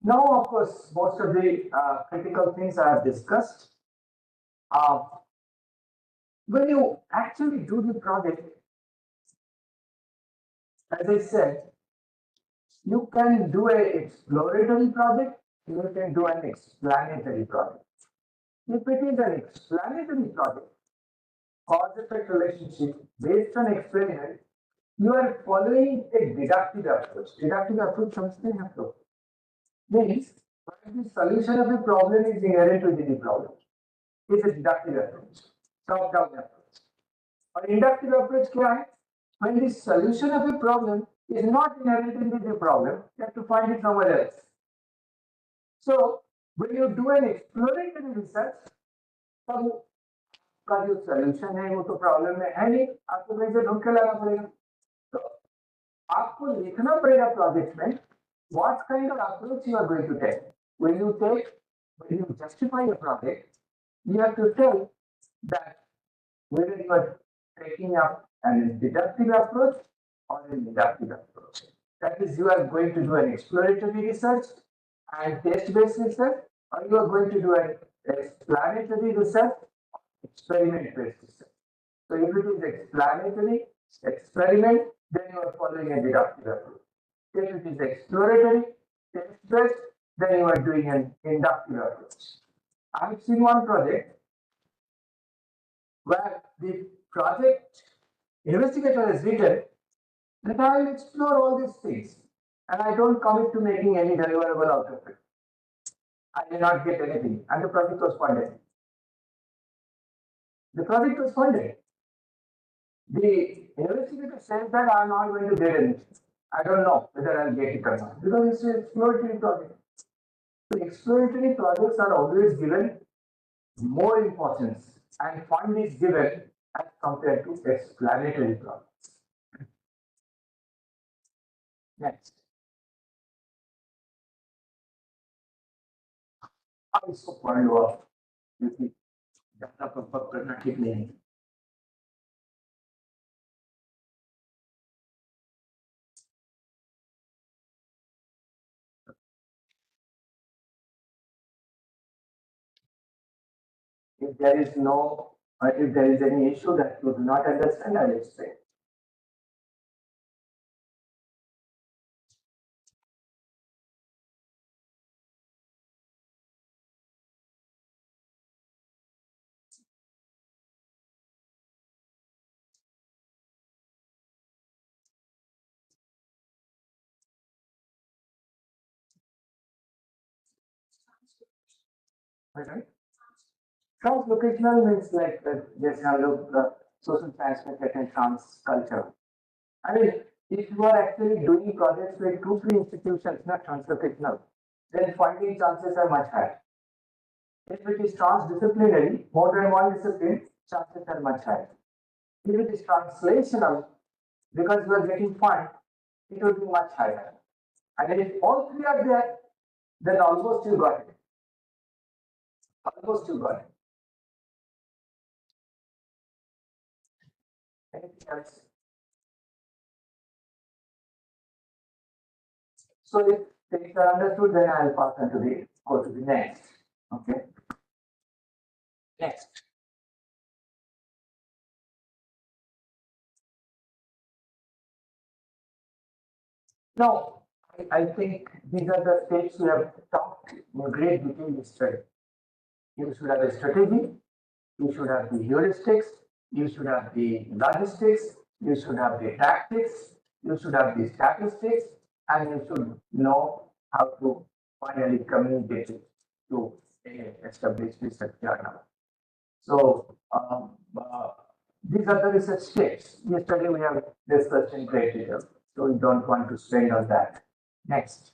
Now, of course, most of the critical things I have discussed. Uh, when you actually do the project, as I said, you can do an exploratory project, you can do an explanatory project. If it is an explanatory project, cause-effect relationship based on experiment, you are following a deductive approach. Deductive approach समझते हैं आप लोग? Means when the solution of a problem is inherent within the problem. It's a deductive approach, top-down approach. Or inductive approach क्या है? When the solution of a problem is not inherent in the problem, you have to find it somewhere else. So when you do an exploratory research, तब का जो solution है वो तो problem में है नहीं, आपको कहीं से ढूंढ के लाना पड़ेगा. तो आपको लिखना पड़ेगा project में what kind of approach you are going to take. When you justify a project, you have to tell that whether you are taking up an deductive approach or an inductive approach. That is, you are going to do an exploratory research and test-based research, or you are going to do an explanatory research, experiment-based research. So if it is explanatory, experiment, then you are following a deductive approach. If it is exploratory, test-based, then you are doing an inductive approach. I have seen one project where the project investigator has written that I will explore all these things and I don't commit to making any deliverable out of it. I may not get anything, and the project was funded. The project was funded. The investigator says that I am not going to get anything. I don't know whether I'll get it or not because it's an exploratory project. So exploratory projects are always given more importance and fund is given as compared to explanatory projects. Next. अब इसको पढ़ लो आप क्योंकि ज्यादा पक करना ठीक नहीं है. If there is no, if there is any issue that you do not understand, I will explain. Alright. Translocational means like जैसे हम लोग social science में कहते हैं trans culture. I mean, if you are actually doing projects with 2-3 institutions, not translocational, then funding chances are much higher. If it is transdisciplinary, more than one discipline, chances are much higher. If it is translational, because you are getting fund, it will be much higher. And if all three are there, then almost you got it. Almost you got it. Anything else? So if things are understood, then I'll pass on to the go to the next. Okay. Next. Now, I think these are the steps we have talked in great detail yesterday. You should have a strategy, you should have the heuristics, you should have the logistics, you should have the tactics, you should have the statistics, and you should know how to finally communicate it to establish research journal. So these are the research steps. Yesterday we have discussed in great detail, so we don't want to spend on that. Next.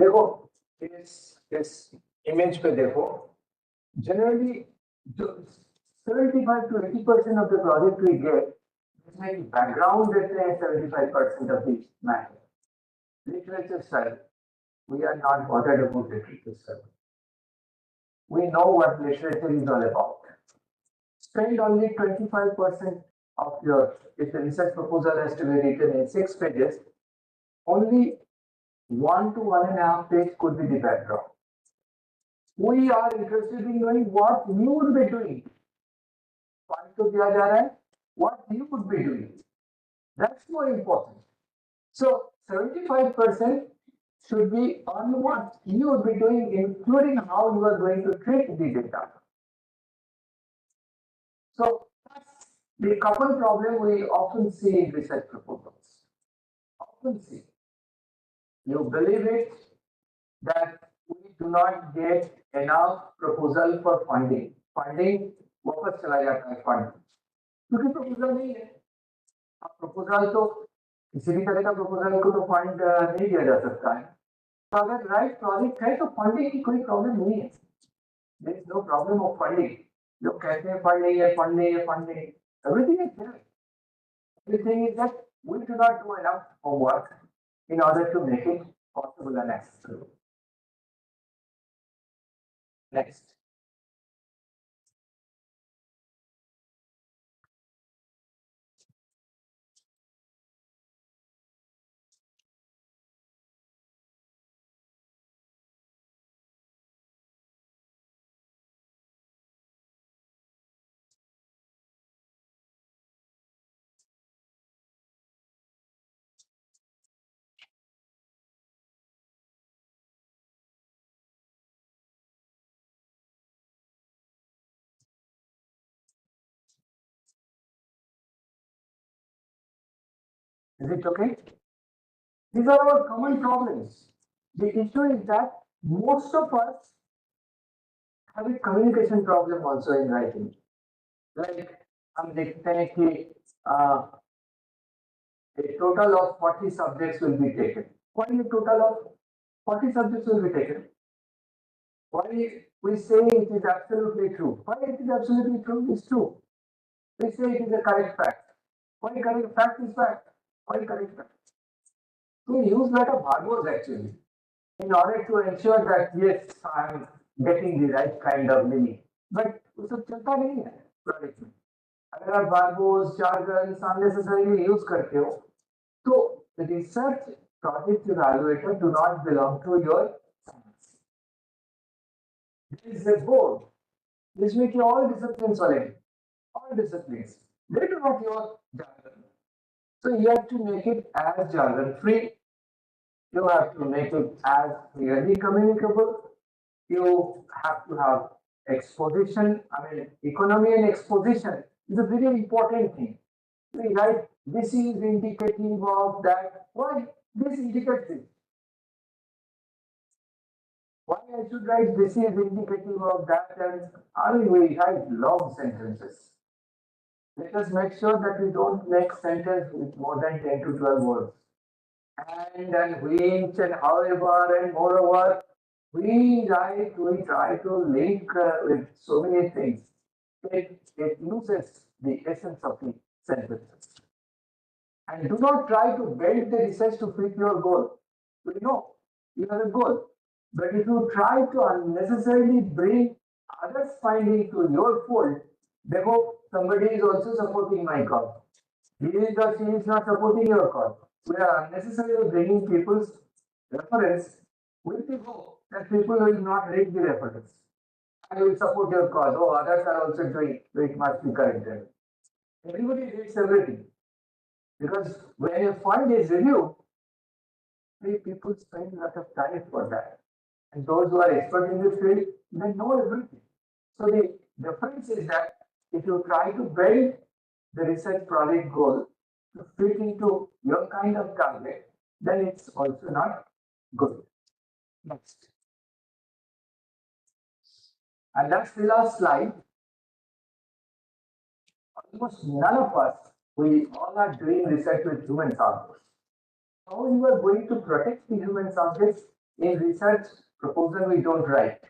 देखो इस image पे देखो generally 75 to 80% of the project we get इसमें background देते हैं 75% of the matter. Literature side, we are not bothered about literature side. We know what literature is all about. Spend only 25% of your, if the research proposal has to be written in 6 pages, only 1 to 1.5 page could be the background. We are interested in knowing what you would be doing. What you would be doing. That's more important. So 75% should be on what you would be doing, including how you are going to treat the data. So that's the common problem we often see in research proposals. Often see. You believe it that we do not get enough proposal for funding. Funding वापस चला जाता है fund क्योंकि proposal नहीं है. अब proposal तो किसी भी तरह का प्रपोजल को तो फंड नहीं दिया जा सकता है. तो अगर राइट प्रोजेक्ट है तो फंडिंग की कोई प्रॉब्लम नहीं है. There is no problem of funding. लोग कहते हैं फंड नहीं है, फंड नहीं है, फंड नहीं. Everything is there. Everything is that we do not do enough homework in order to make it possible and accessible. Next. Is it okay? These are our common problems. The issue is that most of us have a communication problem also in writing. Like हम देखते हैं कि a total of 40 subjects will be taken. Why a total of 40 subjects will be taken? Why we say it is absolutely true? Why it is absolutely true? It's true. We say it is a correct fact. Why correct fact is fact? Why correct fact? We use lot of verbs actually in order to ensure that yes, I am getting the right kind of meaning. But उसको चलता नहीं है project में. अगर आप verbs, jargons unnecessarily use करते हो, तो research project evaluator do not belong to your science. There is a board जिसमें कि all disciplines वाले, all disciplines, they do not use jargon. So you have to make it as jargon free. You have to make it as clearly communicable. You have to have exposition. I mean, economy and exposition is a very important thing. Right? This is indicative of that. Why? This indicates this. Why I should write this is indicative of that, and I mean we write long sentences. Let us make sure that we don't make sentence with more than 10 to 12 words. And which and however and moreover, we try to link with so many things. It loses the essence of the sentence. And do not try to bend the research to fit your goal. You know, you have a goal. But if you try to unnecessarily bring others' finding to your fold, they hope somebody is also supporting my cause. He is or she is not supporting your cause. We are unnecessarily bringing people's reference with the hope that people will not read the reference and will support your cause. Oh, others are also doing, so it must be corrected. Everybody reads everything. Because when a fund is reviewed, people spend a lot of time for that. And those who are expert in this field, they know everything. So the difference is that if you try to build the research project goal to fit into your kind of target, then it's also not good. Next. And that's the last slide. Almost none of us, we all are doing research with human samples. How you are going to protect the human subjects in research proposal we don't write?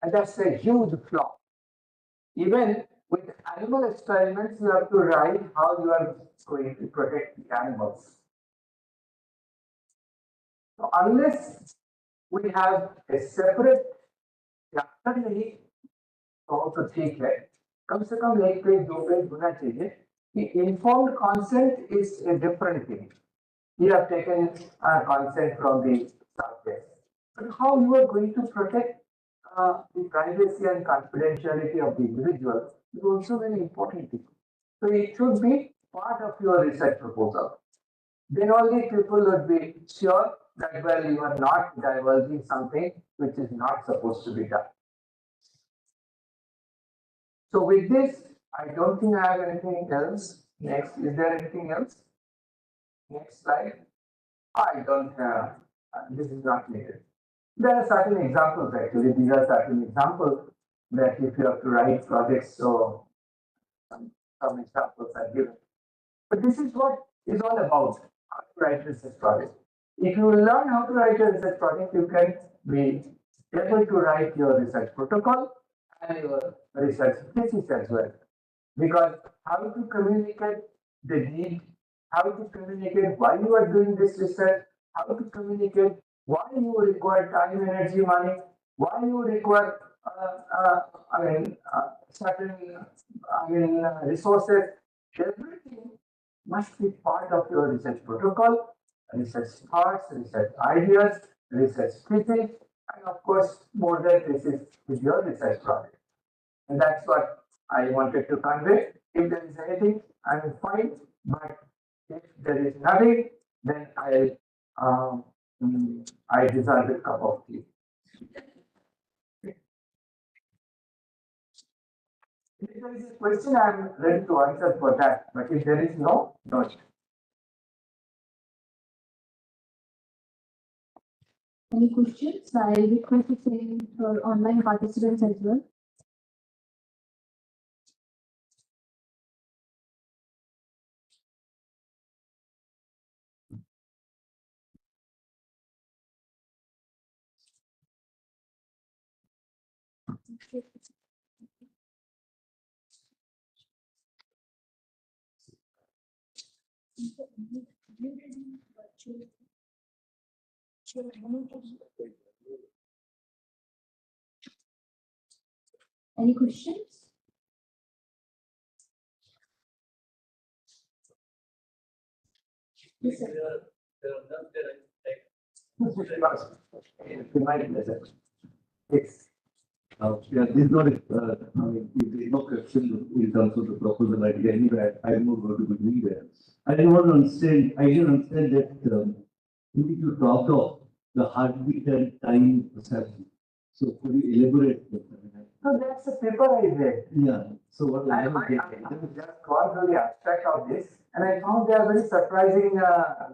And that's a huge flaw. Even with animal experiments, you have to write how you are going to protect the animals. So unless we have a separate chapter नहीं तो ठीक है कम से कम एक page दो page होना चाहिए कि informed consent is a different thing. You have taken consent from the subject. But how you are going to protect the privacy and confidentiality of the individual is also very important thing. So it should be part of your research proposal. Then only people would be sure that well you are not divulging something which is not supposed to be done. So with this, I don't think I have anything else. Next, is there anything else? Next slide. I don't have, this is not needed. There are certain examples actually, these are certain examples that if you have to write projects, so some examples are given. But this is what is all about, how to write research project. If you learn how to write a research project, you can be able to write your research protocol and your research thesis as well. Because how to communicate the need, how to communicate why you are doing this research, how to communicate why you require time, energy, money, why you require certain resources. Everything must be part of your research protocol, research thoughts, research ideas, research thesis, and of course, more than this is with your research project. And that's what I wanted to convey. If there is anything, I'm fine. But if there is nothing, then I deserve a cup of tea. If there is a question, I'm ready to answer for that. But if there is no, no. Any questions? I request the same for online participants as well. Any questions? Yes, sir. Yes. Yeah, this is not a, I mean, there is no question in terms of the proposal idea anyway. I am not going to be doing that. I didn't want to understand, I didn't understand that you talked of the heartbeat and time perception. So could you elaborate? So that's the paper I read. Yeah, so what I was just gone through the abstract of this. and I found they are very surprising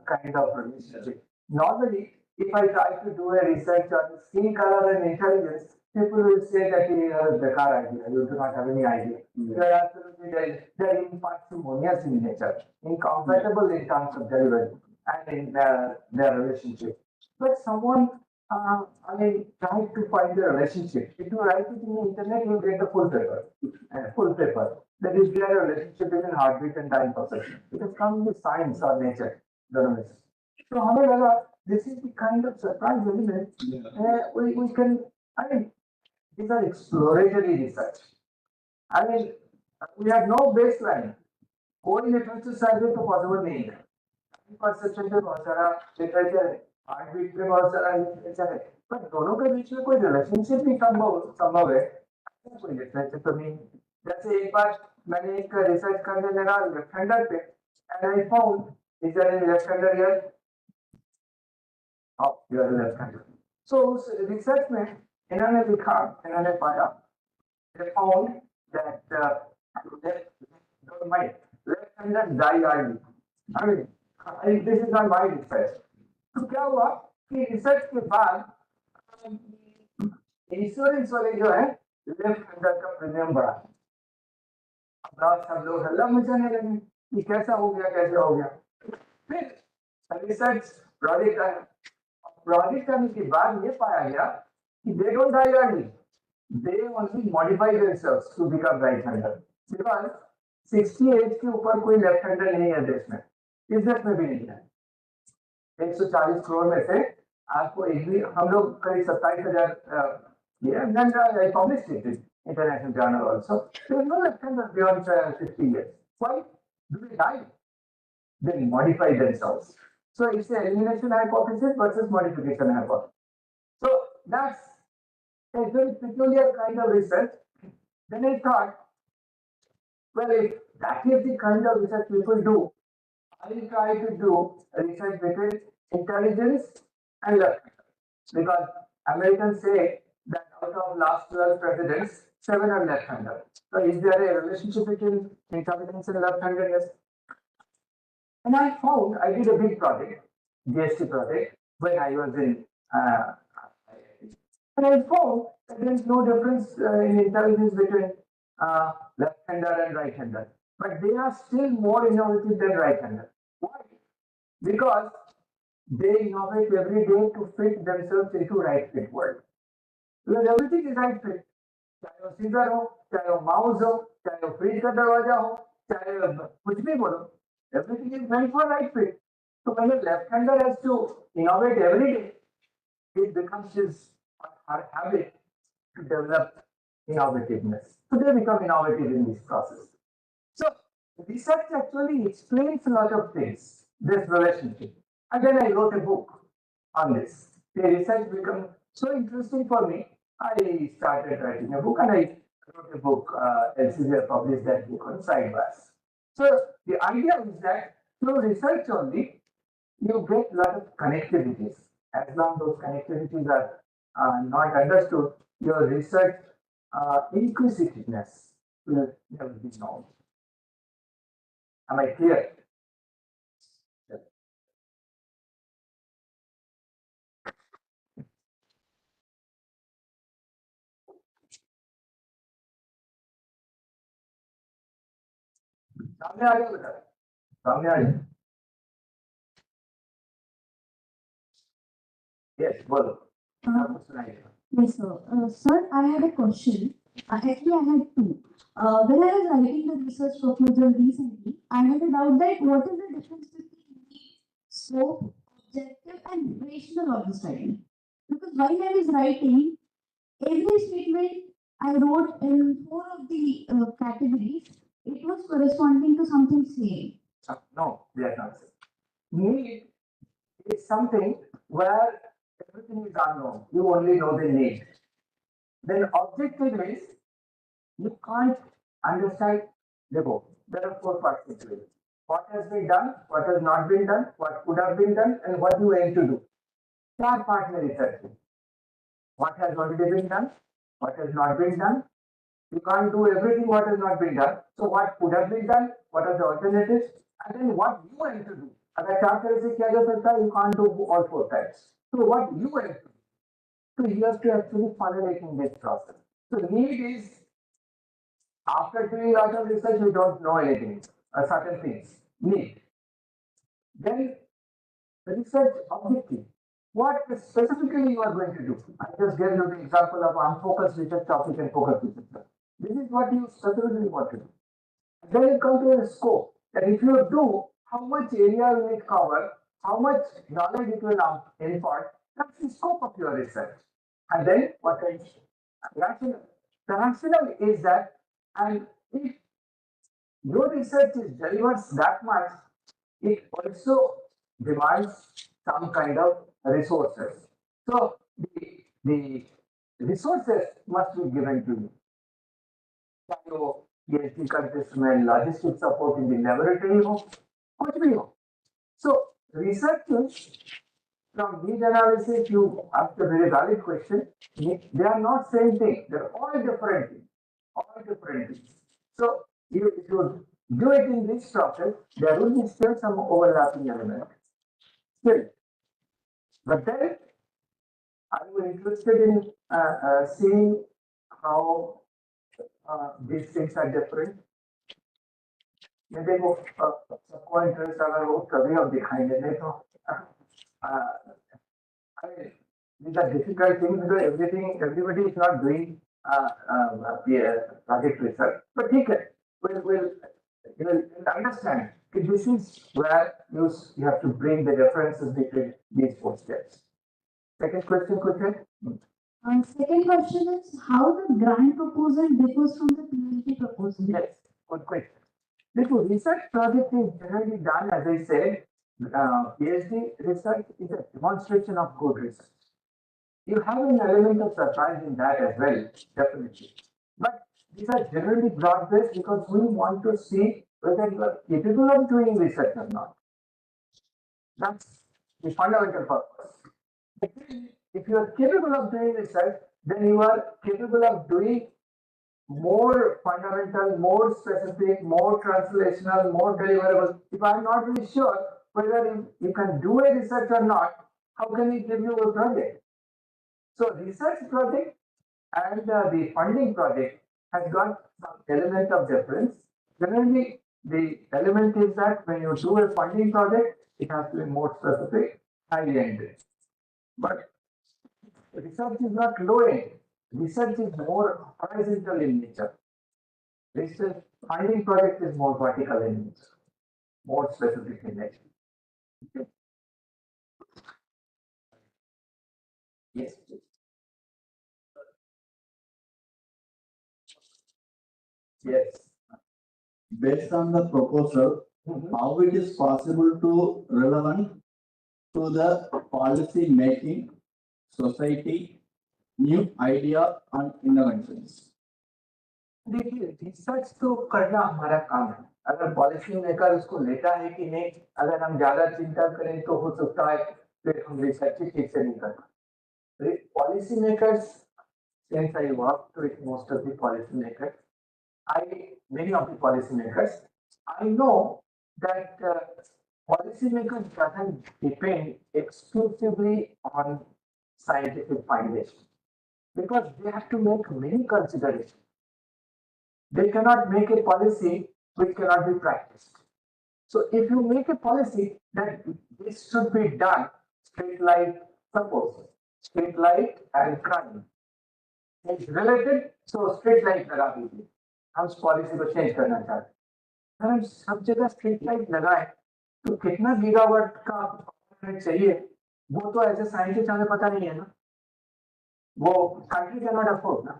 kind of relationship. Normally, if I try to do a research on skin color and intelligence, people will say that you have a bekar idea, you do not have any idea. You are absolutely they are in parsimonious in nature, incompatible in terms of delivery and in their relationship. But someone, I mean, try to find a relationship. If you write it in the internet, you get the full paper. Full paper. That is where a relationship is in heartbeat and time perception. It has come with science or nature. Journalism. So, however, this is the kind of surprise element we can, I mean, these are exploratory research. I mean, we have no baseline. कोई literature सर्वे तो possible नहीं है perception पे बहुत सारा literature है heart beat पे बहुत सारा लिटरेचर है पर दोनों के बीच में कोई रिलेशनशिप भी संभव है ऐसा कोई लिटरेचर तो नहीं है। जैसे एक बार मैंने एक रिसर्च करने लगा लेफ्ट हैंडर पे and I found is there any left hander here of your left hander so उस रिसर्च में इन्होंने लिखा इन्होंने पाया they found that don't mind left-handers die early. I mean, this is not my research. तो क्या हुआ कि रिसर्च के बाद इंश्योरेंस वाले जो है लेफ्ट हैंडर का प्रीमियम बढ़ा। अब सब लोग हल्ला मचाने लगे कि कैसा हो गया फिर रिसर्च प्रोजेक्ट आया प्रोजेक्ट करने के बाद ये पाया गया कि they don't die early they only modify themselves to become right-hander because 60 age के ऊपर कोई लेफ्ट हैंडर नहीं है देश में इस देश में भी नहीं है 140 करोड़ में से आपको एक भी हम लोग करीब 27,000 ये publish international journal also there is no left-hander beyond 60 years why do they die they modify themselves so it's an elimination hypothesis versus modification hypothesis so that's a very peculiar kind of research. Then I thought, well, if that is the kind of research people do, I will try to do research between intelligence and left. Because Americans say that out of last 12 presidents, 7 are left-hander. So is there a relationship between intelligence and left-handedness? And I found, I did a big project, GST project, when I was in and I found that there is no difference in intelligence between left-hander and right-hander. But they are still more innovative than right-hander. Why? Because they innovate every day to fit themselves into right-fit world. Because everything is right-fit. चाहे वो scissor हो, चाहे वो mouse हो, चाहे वो fridge का दरवाजा हो, चाहे कुछ भी बोलो, everything is meant for right-fit. So when a left-hander has to innovate every day, it becomes his our habit to develop innovativeness. So they become innovative in this process. So research actually explains a lot of things, this relationship. And then I wrote a book on this. The research became so interesting for me. I started writing a book and I wrote a book, Elsevier published that book on sidebars. So the idea is that through research only, you get a lot of connectivities. As long as those connectivities are not understood, your research inquisitiveness will never be known. Am I clear? Yeah. सामने आ जाओ बेटा सामने आ जाओ yes बोलो आपको सुनाइए Yes, sir. Sir, I had a question. Actually, I had two. When I was writing the research proposal recently, I had a doubt that what is the difference between the scope, objective, and rational of the study? Because while I was writing, every statement I wrote in four of the categories, it was corresponding to something same. No, they are not. Need is something where everything is unknown. You only know the need. Then objective is you can't understand the goal. There are 4 parts to it. What has been done, what has not been done, what could have been done, and what you aim to do. 4 parts में research है. What has already been done, what has not been done. You can't do everything what has not been done. So what could have been done, what are the alternatives, And then what you aim to do. अगर 4 तरह से किया जा सकता है, you can't do all 4 types. So what you aim to do. So you have to actually formulating this process. So need is after doing a lot of research, you don't know anything, certain things. Need. Then the research objective. What specifically you are going to do? I just gave you the example of unfocused research topic and focused research topic. This is what you specifically want to do. Then you come to the scope. That if you do, how much area will it cover? How much knowledge it will impart? That's the scope of your research. And then what is rational? The rational is that, and if your research is delivers that much, it also demands some kind of resources. So the resources must be given to you. चाहे वो PhD contest में logistic support in the laboratory हो, कुछ भी हो. So researchers from these analysis, you asked a very valid question. They are not same thing. They're all different things. All different things. So if you do it in this process, there will be still some overlapping elements. Still. But then I was interested in seeing how these things are different. ये देखो सबको interest अगर वो कभी हम दिखाएंगे नहीं तो I mean, these are difficult things because everybody is not doing project research. But ठीक है, we'll you know understand that this is where you have to bring the references between these 4 steps. Second question, Kuchen. Second question is how the grant proposal differs from the PhD proposal. Yes, good question. This research project is generally done, as I said, PhD research is a demonstration of good research. You have an element of surprise in that as well, definitely. But these are generally broad-based because we want to see whether you are capable of doing research or not. That's the fundamental purpose. If you are capable of doing research, then you are capable of doing more fundamental, more specific, more translational, more deliverable. If I'm not really sure whether you can do a research or not, how can we give you a project? So research project and the funding project has got some element of difference. Generally, the element is that when you do a funding project, it has to be more specific, highly ended. But research is not low end. Research is more horizontal in nature. Research funding project is more vertical in nature, more specific in nature. Okay. Yes. Yes. Based on the proposal, how it is possible to relevant to the policy making, society, new idea and interventions. देखिए research तो करना हमारा काम है. अगर policy maker उसको लेता है कि नहीं, अगर हम ज्यादा चिंता करें तो हो सकता है फिर हम रिसर्च ही ठीक से नहीं कर पाए. Policy makers, since I worked with most of the policy makers, many of the policy makers, I know that policy makers doesn't depend exclusively on scientific findings because they have to make many considerations. They cannot make a policy which cannot be practiced. So if you make a policy that this should be done, street light, suppose, street light and crime is related, so street light लगा दीजिए. हम उस policy को change करना चाहते हैं. अगर हम सब जगह स्ट्रीट लाइट लगाए तो कितना गीगावाट का चाहिए वो तो एज ए साइंटिस्ट हमें पता नहीं है ना. वो कंट्री कैन नॉट अफोर्ड ना.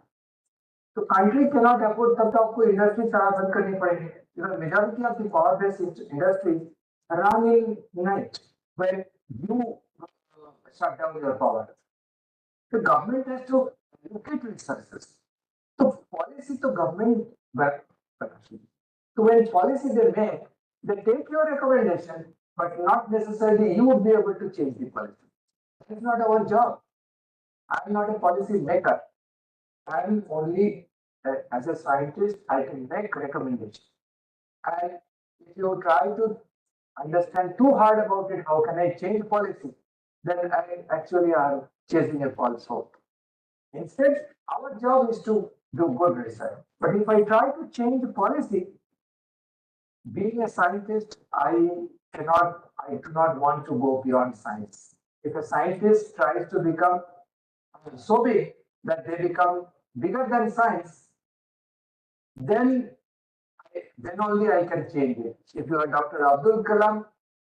तो कंट्री कैन नॉट अफोर्ड तब तो आपको इंडस्ट्री सारा बंद करनी पड़ेगी. because majority of the power based industries run in night when you shut down your power. The government has to allocate resources. So policy to government back. So when policy they take your recommendation, but not necessarily you would be able to change the policy. That is not our job. I am not a policy maker. I am only as a scientist, I can make recommendations. And if you try to understand too hard about it, how can I change policy? Then I actually are chasing a false hope. Instead, our job is to do good research. But if I try to change the policy, being a scientist, I do not want to go beyond science. If a scientist tries to become so big that they become bigger than science, then then only I can change it. If you are Dr. Abdul Kalam,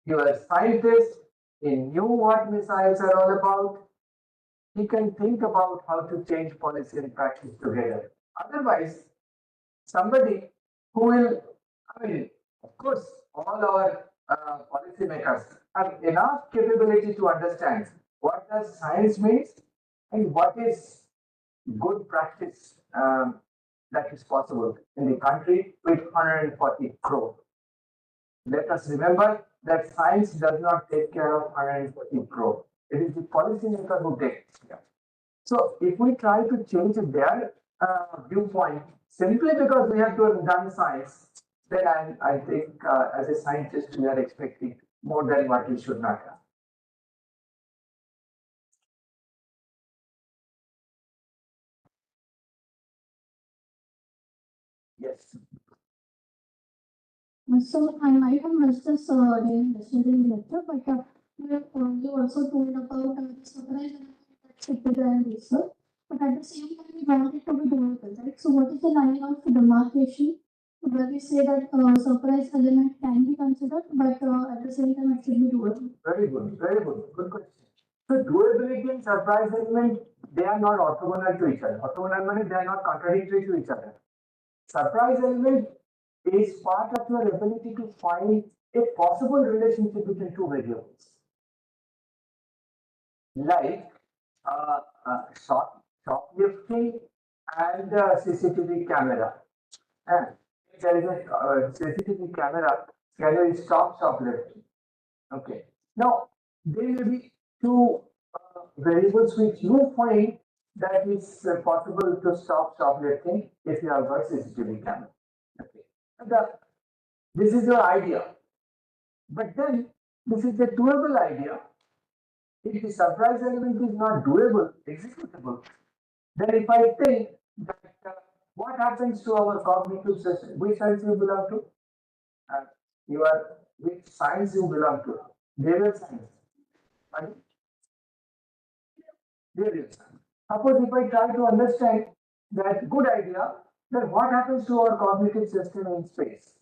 you are a scientist, he knew what missiles are all about, he can think about how to change policy and practice together. Otherwise, somebody who will, I mean, of course, all our policymakers have enough capability to understand what does science means and what is good practice that is possible in the country with 140 crore. Let us remember that science does not take care of 140 crore. It is the policymaker who takes care. So if we try to change their viewpoint simply because we have to have done science, then I think as a scientist we are expecting more than what we should not have. Yes. So I might have missed this during yesterday lecture, but you also told about the surprise element that should be there in research. But at the same time, we want it to be doable, right? So what is the line of demarcation where we say that surprise element can be considered, but at the same time it should be doable? Very good, very good. Good question. So doability and surprise element, they are not orthogonal to each other. Orthogonal means they are not contradictory to each other. Surprise element is part of your ability to find a possible relationship between two variables. Like shoplifting and CCTV camera. And if there is a CCTV camera, can you stop shoplifting? Okay. Now, there may be two variables which you find that it's possible to stop shoplifting if you have got CCTV camera. Okay. This is your idea. But then, this is a doable idea. If the surprise element is not doable, executable, then if I think that what happens to our cognitive system, which science you belong to? Which science you belong to? Behavioral science. Right? Behavioral science. Suppose if I try to understand that good idea, then what happens to our cognitive system in space?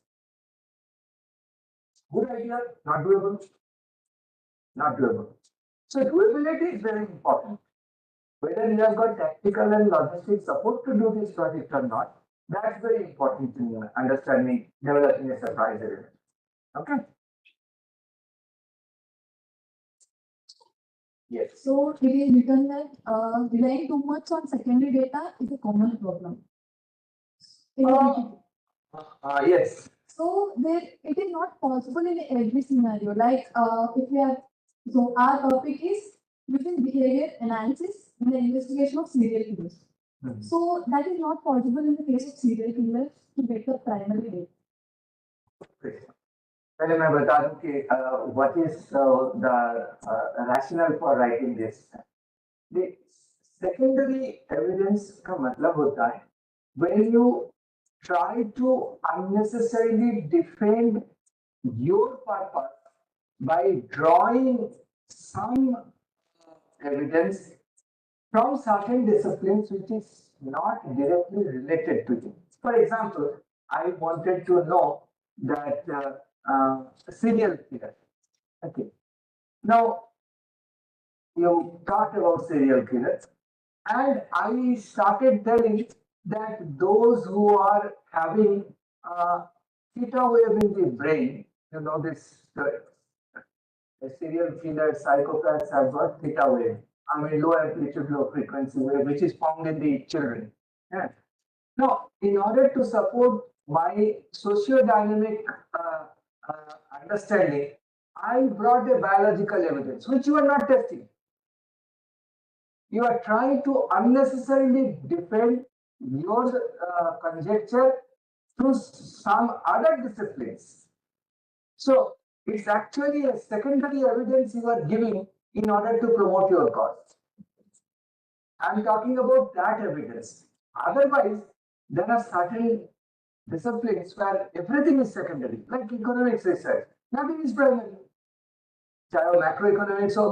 Good idea, not doable. Not doable. So doability is very important. Whether you have got tactical and logistic support to do this project or not, that's very important in understanding developing a surprise element. Okay. Yes. So it is written that relying too much on secondary data is a common problem. Yes. So there, it is not possible in every scenario. Like if we are, so our topic is using behavior analysis in the investigation of serial killers. So that is not possible in the case of serial killers to get the primary data. पहले मैं बता दूं कि what is the rationale for writing this. The secondary evidence का मतलब होता है when you try to unnecessarily defend your purpose by drawing some evidence from certain disciplines which is not directly related to you. For example, I wanted to know that serial killer. Okay. Now, you talked about serial killers, and I started telling that those who are having theta wave in the brain, you know, the serial killer psychopaths have got theta wave. I mean, low amplitude, low frequency wave, which is found in the children. Yeah. Now, in order to support my socio-dynamic understanding, I brought a biological evidence, which you are not testing. You are trying to unnecessarily defend your conjecture through some other disciplines. So, It's actually a secondary evidence you are giving in order to promote your cause. I'm talking about that evidence. Otherwise, there are certain disciplines where everything is secondary, like economics research. Nothing is primary. चाहे वो macroeconomics or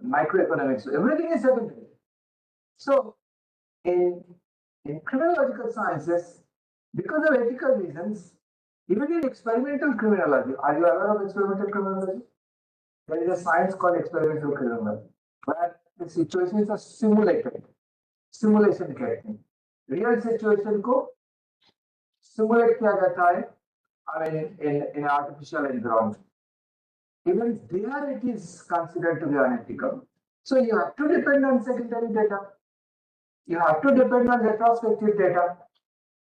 microeconomics, everything is secondary. So, in criminological sciences, because of ethical reasons, even in experimental criminology, are you aware of experimental criminology? There is a science called experimental criminology, where the situations are simulated, simulation कहते हैं. Real situation को simulate किया जाता है, I mean, in artificial environment. Even there it is considered to be unethical. So you have to depend on secondary data. You have to depend on retrospective data.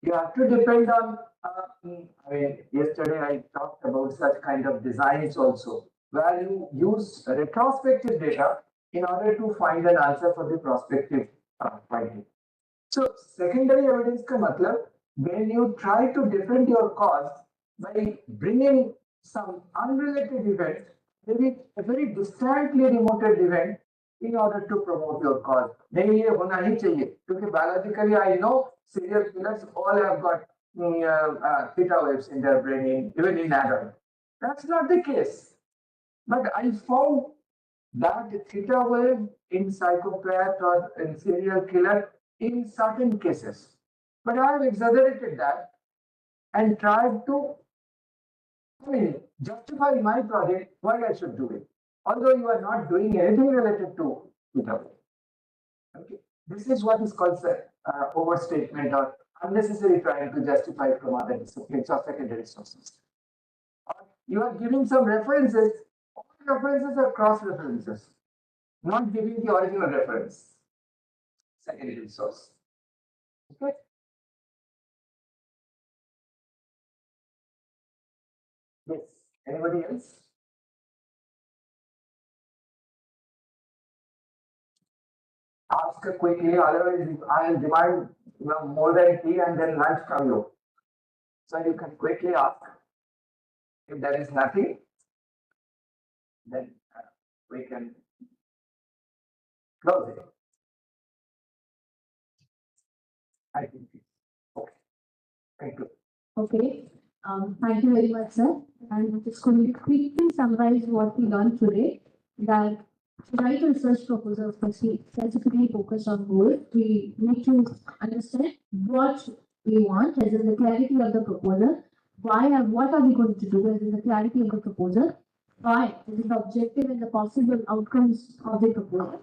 You have to depend on, I mean, yesterday I talked about such kind of designs also, where you use retrospective data in order to find an answer for the prospective finding. So secondary evidence ka matlab, when you try to defend your cause by bringing some unrelated event, maybe a very distantly remote event, in order to promote your cause. नहीं ये होना ही चाहिए क्योंकि biologically I know serial killers all have got theta waves in their brain, even in adult. That's not the case. But I found that theta wave in psychopath or in serial killer in certain cases. But I have exaggerated that and tried to, I mean, justify my project why I should do it. Although you are not doing anything related to theta wave. Okay. This is what is called overstatement or unnecessary trying to justify from other disciplines or secondary sources. You are giving some references, all references are cross references, not giving the original reference, secondary source. Okay. Yes. Anybody else? Ask quickly, otherwise I will demand more than tea and then lunch from you. So you can quickly ask. If there is nothing, then we can close it. I think. Okay. Thank you. Okay. Thank you very much, sir. I'm just going to quickly summarize what we learned today. That to write a research proposal, firstly, specifically focus on goal. We need to understand what we want, as in the clarity of the proposal. Why and what are we going to do, as in the clarity of the proposal. Why, as in the objective and the possible outcomes of the proposal.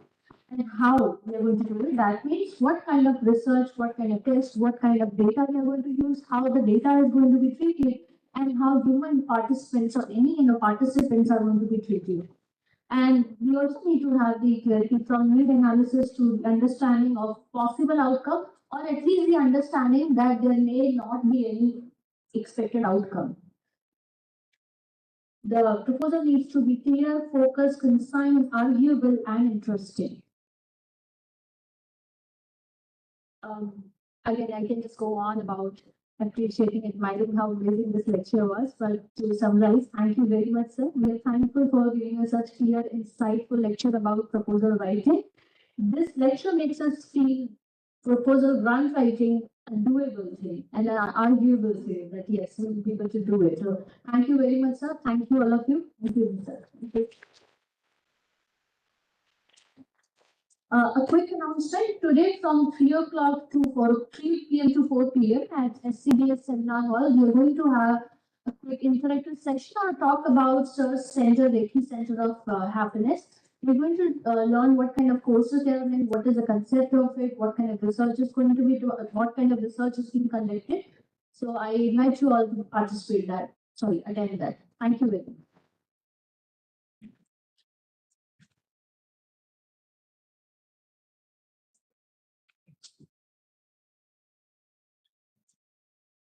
And how we are going to do it. That means what kind of research, what kind of test, what kind of data we are going to use, how the data is going to be treated, and how human participants or any participants are going to be treated. And we also need to have the clarity from need analysis to understanding of possible outcome, or at least the understanding that there may not be any expected outcome. The proposal needs to be clear, focused, concise, arguable, and interesting. Again, I can just go on about appreciating, admiring how amazing this lecture was. But to summarize, thank you very much, sir. We are thankful for giving us such clear, insightful lecture about proposal writing. This lecture makes us feel proposal grant writing a doable thing and an arguable thing that yes, we will be able to do it. So thank you very much, sir. Thank you, all of you. Thank you, sir. Thank you. A quick announcement today from 3 o'clock to 3 p.m. to 4 p.m. at SCBS Seminar Hall. We are going to have a quick interactive session or talk about Sir's Center, Reiki Center of Happiness. We're going to learn what kind of courses they are in, what is the concept of it, what kind of research is going to be, what kind of research is being conducted. So I invite you all to participate that. Sorry, attend that. Thank you very much.